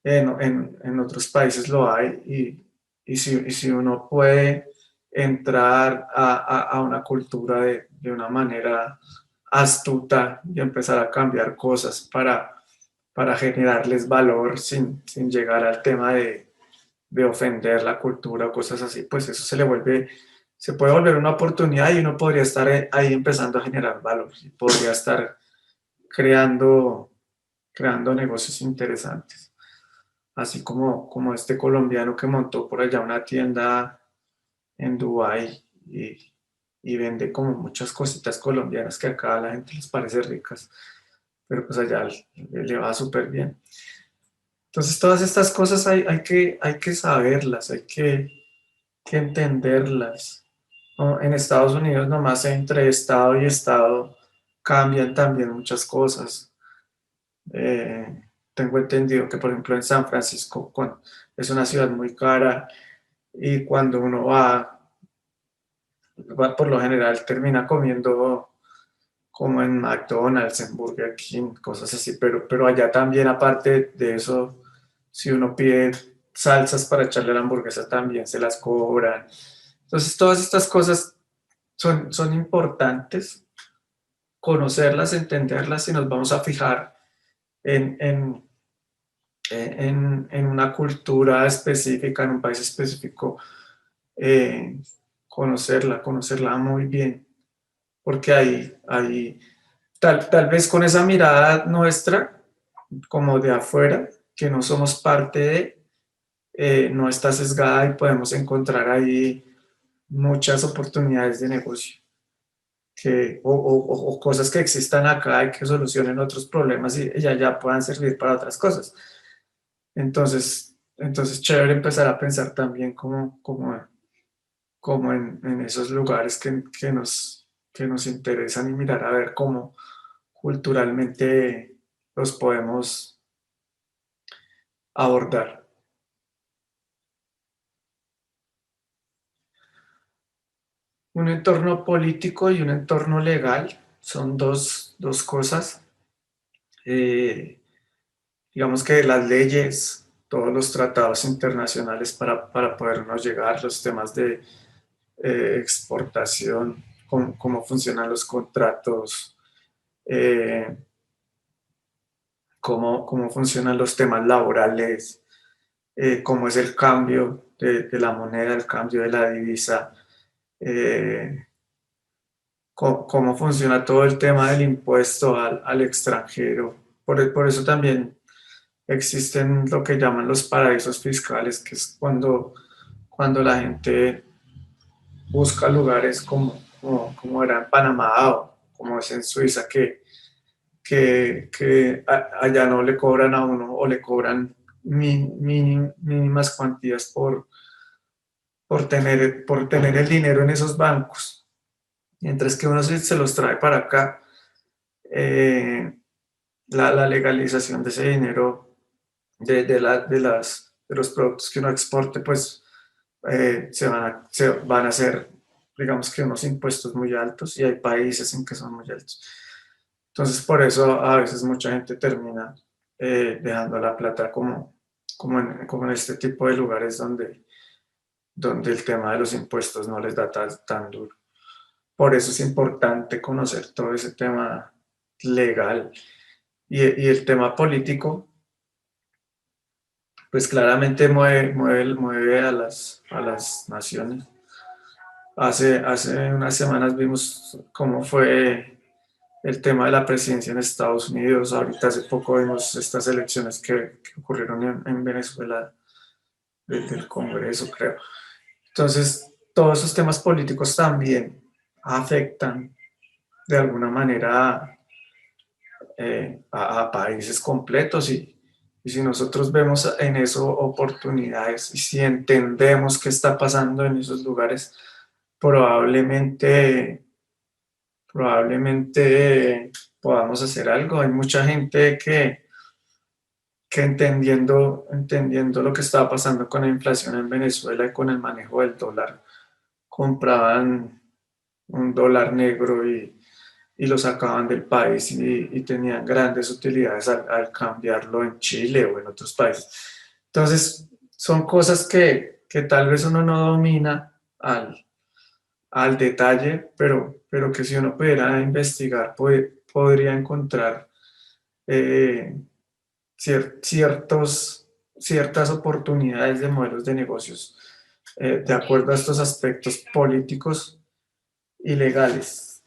en otros países lo hay y si uno puede entrar a una cultura de una manera astuta y empezar a cambiar cosas para generarles valor sin llegar al tema de ofender la cultura o cosas así, pues eso se puede volver una oportunidad y uno podría estar ahí empezando a generar valor y podría estar creando, creando negocios interesantes. Así como este colombiano que montó por allá una tienda en Dubái y vende como muchas cositas colombianas que acá a la gente les parece ricas, pero pues allá le va súper bien. Entonces todas estas cosas hay que saberlas, que entenderlas, ¿no? En Estados Unidos nomás entre estado y estado cambian también muchas cosas. Tengo entendido que, por ejemplo, en San Francisco es una ciudad muy cara y cuando uno va por lo general termina comiendo como en McDonald's, en Burger King, cosas así, pero allá también, aparte de eso, si uno pide salsas para echarle a la hamburguesa, también se las cobran. Entonces, todas estas cosas son importantes conocerlas, entenderlas y nos vamos a fijar en, en, en una cultura específica, en un país específico, eh, conocerla muy bien, porque ahí tal vez con esa mirada nuestra, como de afuera, que no somos parte no está sesgada y podemos encontrar ahí muchas oportunidades de negocio o cosas que existan acá y que solucionen otros problemas y allá puedan servir para otras cosas. Entonces chévere empezar a pensar también como en esos lugares que nos interesan y mirar a ver cómo culturalmente los podemos abordar. Un entorno político y un entorno legal son dos cosas. Eh, digamos que las leyes, todos los tratados internacionales para podernos llegar, los temas de exportación, cómo funcionan los contratos, eh, cómo funcionan los temas laborales, cómo es el cambio de la moneda, el cambio de la divisa, eh, cómo funciona todo el tema del impuesto al extranjero. Por eso también existen lo que llaman los paraísos fiscales, que es cuando la gente busca lugares como era en Panamá como es en Suiza, que allá no le cobran a uno o le cobran mínimas cuantías por tener el dinero en esos bancos. Mientras que uno se los trae para acá, eh, la legalización de ese dinero, de los productos que uno exporte, pues se van a hacer, digamos que unos impuestos muy altos y hay países en que son muy altos. Entonces, por eso a veces mucha gente termina dejando la plata como en este tipo de lugares donde el tema de los impuestos no les da tan duro. Por eso es importante conocer todo ese tema legal y el tema político, pues claramente mueve a las naciones. Hace unas semanas vimos cómo fue el tema de la presidencia en Estados Unidos. Ahorita hace poco vimos estas elecciones que ocurrieron en Venezuela, del Congreso, creo. Entonces, todos esos temas políticos también afectan de alguna manera a países completos y si nosotros vemos en eso oportunidades y si entendemos qué está pasando en esos lugares, probablemente, probablemente podamos hacer algo. Hay mucha gente que entendiendo lo que estaba pasando con la inflación en Venezuela y con el manejo del dólar, compraban un dólar negro y lo sacaban del país y tenían grandes utilidades al cambiarlo en Chile o en otros países. Entonces, son cosas que tal vez uno no domina al detalle, pero que si uno pudiera investigar, podría encontrar eh, ciertas oportunidades de modelos de negocios de acuerdo a estos aspectos políticos y legales.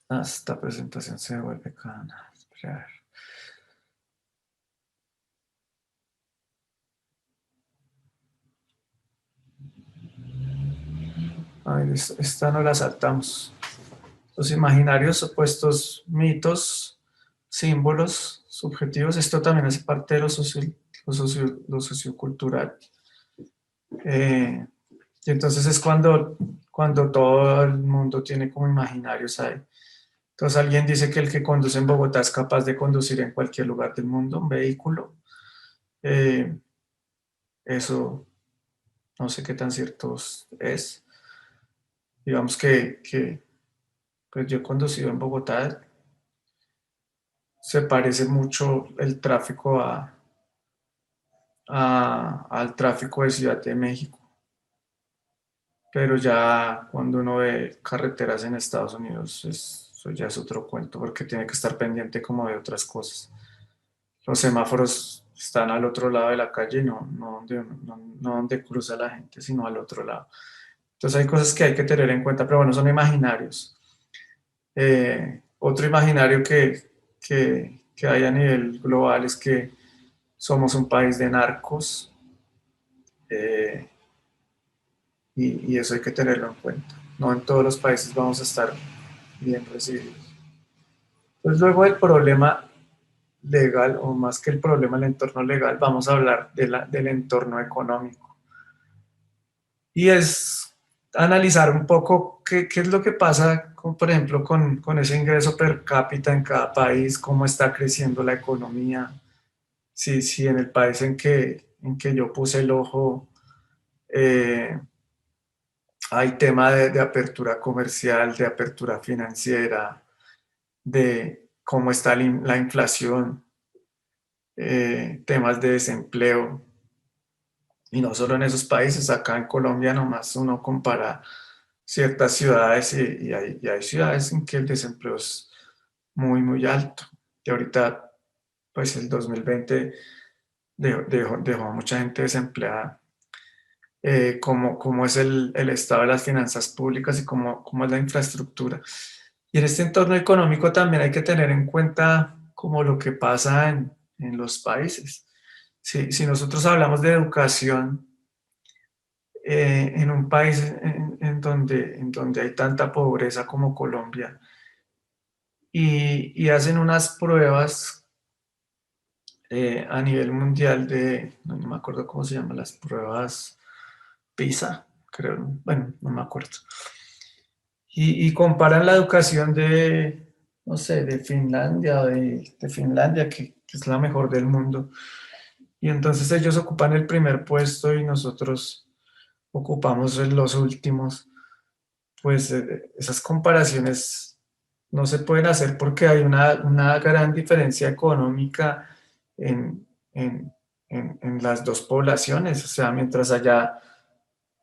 Esta presentación se vuelve cana. Esperar. Ay, esta no la saltamos. Los imaginarios opuestos, mitos, símbolos, subjetivos. Esto también hace parte de lo sociocultural. Y entonces es cuando todo el mundo tiene como imaginarios ahí. Entonces alguien dice que el que conduce en Bogotá es capaz de conducir en cualquier lugar del mundo un vehículo. Eh, Eso no sé qué tan cierto es. Digamos que pues yo he conducido en Bogotá, se parece mucho el tráfico al tráfico de Ciudad de México, pero ya cuando uno ve carreteras en Estados Unidos, eso ya es otro cuento, porque tiene que estar pendiente como de otras cosas. Los semáforos están al otro lado de la calle, no donde cruza la gente, sino al otro lado. Entonces hay cosas que hay que tener en cuenta, pero bueno, son imaginarios. Otro imaginario que hay a nivel global es que somos un país de narcos eh, y eso hay que tenerlo en cuenta. No en todos los países vamos a estar bien recibidos. Entonces luego del problema legal, o más que el problema del entorno legal, vamos a hablar del entorno económico. Y es analizar un poco qué es lo que pasa, por ejemplo, con ese ingreso per cápita en cada país, cómo está creciendo la economía, si en el país en que yo puse el ojo eh, hay tema de apertura comercial, de apertura financiera, de cómo está la inflación, temas de desempleo. Y no solo en esos países, acá en Colombia nomás uno compara ciertas ciudades y hay ciudades en que el desempleo es muy, muy alto. Y ahorita, pues el 2020 dejó a mucha gente desempleada. Cómo es el estado de las finanzas públicas y cómo es la infraestructura. Y en este entorno económico también hay que tener en cuenta como lo que pasa en los países. Si nosotros hablamos de educación, en un país en donde hay tanta pobreza como Colombia y hacen unas pruebas a nivel mundial no me acuerdo cómo se llaman las pruebas PISA, creo, bueno, no me acuerdo. Y comparan la educación no sé, de Finlandia o de Finlandia, que es la mejor del mundo. Y entonces ellos ocupan el primer puesto y nosotros ocupamos los últimos. Pues esas comparaciones no se pueden hacer porque hay una gran diferencia económica en, en- en las dos poblaciones. O sea, mientras allá,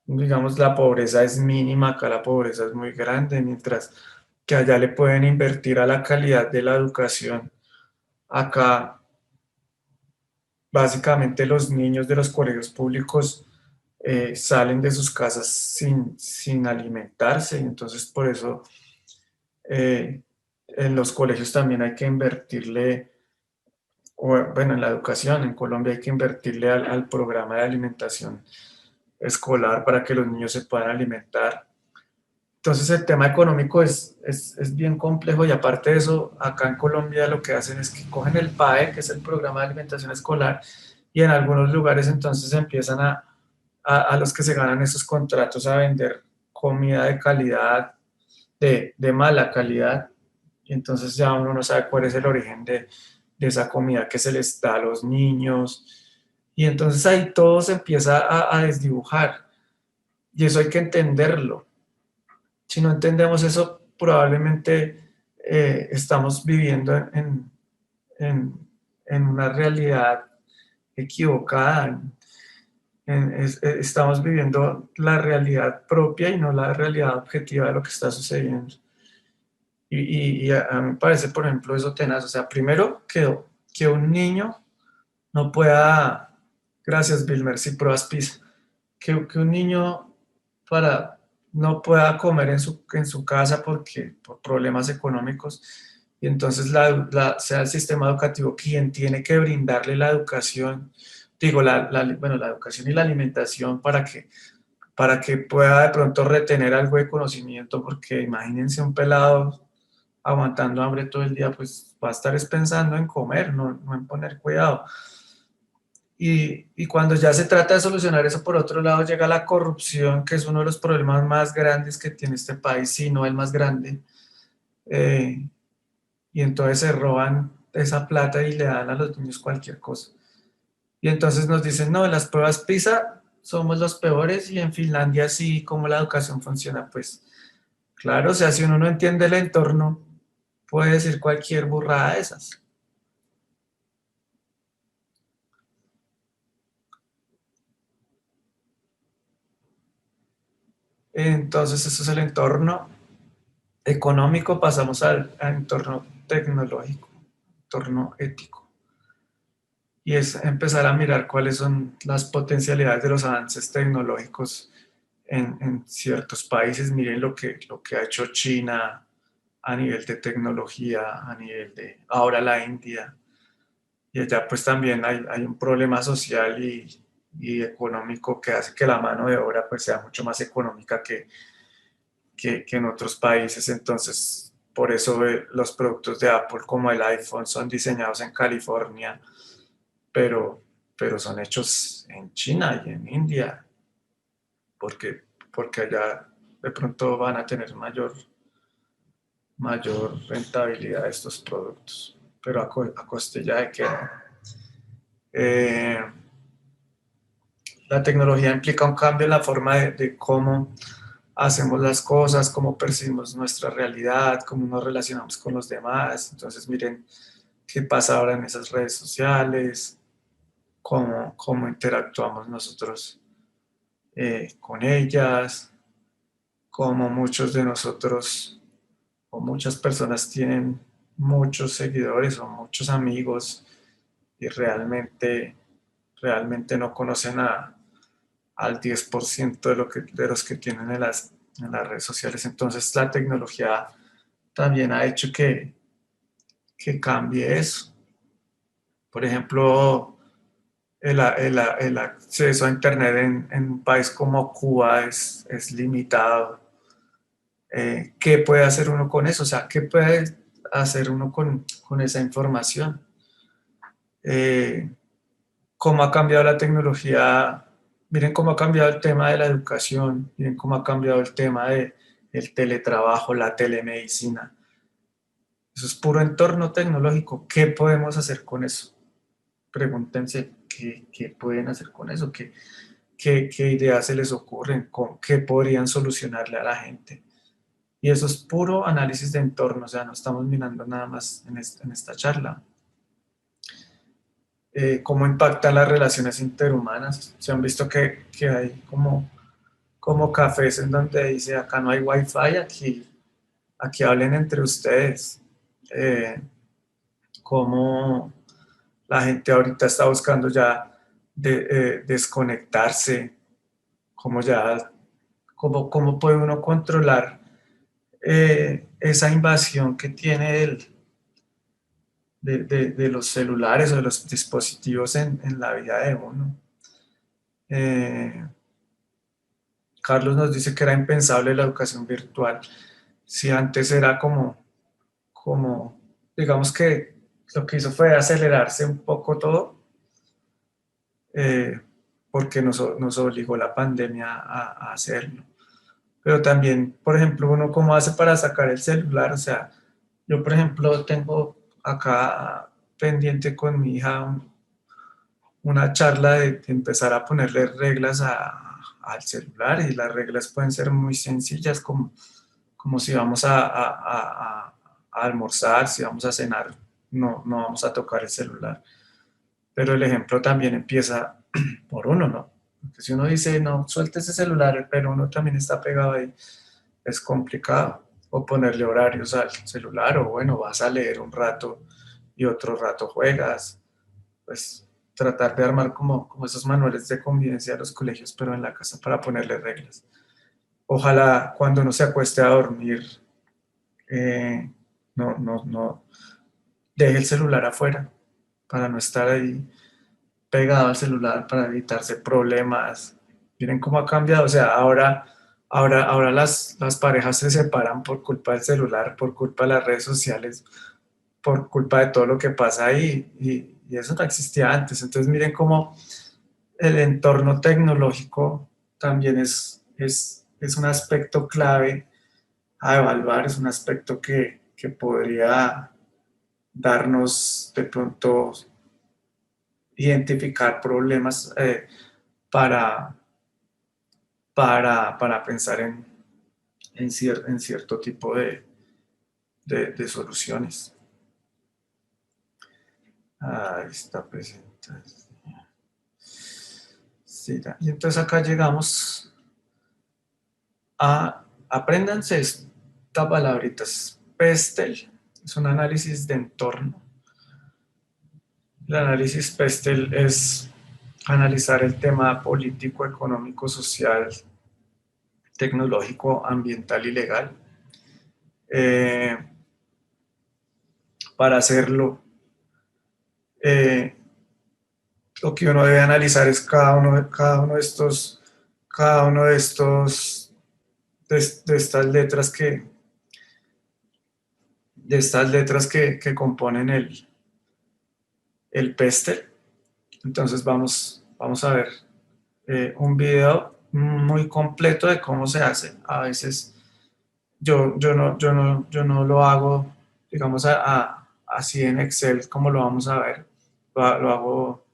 digamos, la pobreza es mínima, acá la pobreza es muy grande, mientras que allá le pueden invertir a la calidad de la educación. Acá, básicamente, los niños de los colegios públicos salen de sus casas sin alimentarse, y entonces por eso eh, en los colegios también hay que invertirle, bueno, en la educación en Colombia hay que invertirle al programa de alimentación escolar para que los niños se puedan alimentar. Entonces el tema económico es bien complejo y aparte de eso, acá en Colombia lo que hacen es que cogen el PAE, que es el programa de alimentación escolar, y en algunos lugares entonces empiezan a los que se ganan esos contratos a vender comida de calidad, de mala calidad, y entonces ya uno no sabe cuál es el origen de esa comida que se les da a los niños, y entonces ahí todo se empieza a desdibujar, y eso hay que entenderlo. Si no entendemos eso, probablemente estamos viviendo en- en una realidad equivocada. Estamos viviendo la realidad propia y no la realidad objetiva de lo que está sucediendo. Y a mí me parece, por ejemplo, eso tenaz. O sea, primero que un niño no pueda, gracias Vilmer, si pruebas pizza, que un niño para, no pueda comer en su casa por problemas económicos, y entonces sea el sistema educativo quien tiene que brindarle la educación, digo, bueno, la educación y la alimentación para que pueda de pronto retener algo de conocimiento, porque imagínense un pelado aguantando hambre todo el día, pues va a estar es pensando en comer, no en poner cuidado. Y cuando ya se trata de solucionar eso, por otro lado llega la corrupción, que es uno de los problemas más grandes que tiene este país, si no el más grande. Eh, y entonces se roban esa plata y le dan a los niños cualquier cosa. Y entonces nos dicen, no, en las pruebas PISA somos los peores y en Finlandia sí, ¿cómo la educación funciona? Pues claro, o sea, si uno no entiende el entorno, puede decir cualquier burrada de esas. Entonces, eso es el entorno económico, pasamos al entorno tecnológico, entorno ético. Y es empezar a mirar cuáles son las potencialidades de los avances tecnológicos en ciertos países. Miren lo que ha hecho China a nivel de tecnología, a nivel de ahora la India. Y allá pues también hay un problema social y económico que hace que la mano de obra pues sea mucho más económica que en otros países. Entonces, por eso los productos de Apple como el iPhone son diseñados en California, pero, pero son hechos en China y en India, porque allá de pronto van a tener mayor rentabilidad de estos productos, pero a coste ya de que eh, la tecnología implica un cambio en la forma de cómo hacemos las cosas, cómo percibimos nuestra realidad, cómo nos relacionamos con los demás. Entonces, miren qué pasa ahora en esas redes sociales, cómo interactuamos nosotros con ellas, cómo muchos de nosotros o muchas personas tienen muchos seguidores o muchos amigos y realmente no conocen al 10% de los que tienen en las redes sociales. Entonces la tecnología también ha hecho que cambie eso. Por ejemplo, el acceso a Internet en un país como Cuba es limitado. ¿Qué puede hacer uno con eso? O sea, ¿qué puede hacer uno con esa información? ¿Cómo ha cambiado la tecnología? Miren cómo ha cambiado el tema de la educación, miren cómo ha cambiado el tema del teletrabajo, la telemedicina. Eso es puro entorno tecnológico. ¿Qué podemos hacer con eso? Pregúntense qué pueden hacer con eso, qué ideas se les ocurren, qué podrían solucionarle a la gente. Y eso es puro análisis de entorno, o sea, no estamos mirando nada más en esta charla. Cómo impactan las relaciones interhumanas. Se han visto que hay como cafés en donde dice, acá no hay wifi, aquí hablen entre ustedes. Cómo la gente ahorita está buscando ya desconectarse, cómo puede uno controlar esa invasión que tiene de los celulares o de los dispositivos en la vida de uno. Eh, Carlos nos dice que era impensable la educación virtual. Si antes era como, digamos que lo que hizo fue acelerarse un poco todo, eh, porque nos obligó la pandemia a hacerlo. Pero también, por ejemplo, uno cómo hace para sacar el celular. O sea, yo, por ejemplo, tengo acá pendiente con mi hija una charla de empezar a ponerle reglas al celular, y las reglas pueden ser muy sencillas, como si vamos a almorzar, si vamos a cenar, no vamos a tocar el celular. Pero el ejemplo también empieza por uno, ¿no? Porque si uno dice, no, suelte ese celular, pero uno también está pegado ahí, es complicado. O ponerle horarios al celular, o bueno, vas a leer un rato y otro rato juegas. Pues tratar de armar como esos manuales de convivencia de los colegios, pero en la casa, para ponerle reglas. Ojalá cuando uno se acueste a dormir, eh, no deje el celular afuera, para no estar ahí pegado al celular, para evitarse problemas. Miren cómo ha cambiado. O sea, ahora las parejas se separan por culpa del celular, por culpa de las redes sociales, por culpa de todo lo que pasa ahí, y eso no existía antes. Entonces miren cómo el entorno tecnológico también es un aspecto clave a evaluar, es un aspecto que podría darnos de pronto identificar problemas, para, para pensar en cierto tipo de soluciones. Ahí está presente. Sí, y entonces acá llegamos apréndanse esta palabrita, PESTEL, es un análisis de entorno. El análisis PESTEL es analizar el tema político, económico, social, tecnológico, ambiental y legal. Eh, para hacerlo, eh, lo que uno debe analizar es cada uno de estos, de estas letras que componen el PESTEL. Entonces vamos a ver un video muy completo de cómo se hace. A veces yo no lo hago, digamos, así en Excel como lo vamos a ver. Lo hago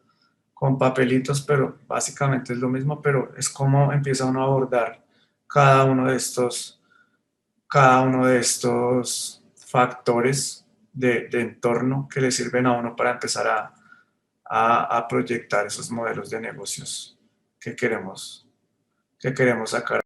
con papelitos, pero básicamente es lo mismo, pero es como empieza uno a abordar cada uno de estos, cada uno de estos factores de entorno que le sirven a uno para empezar a proyectar esos modelos de negocios que queremos sacar.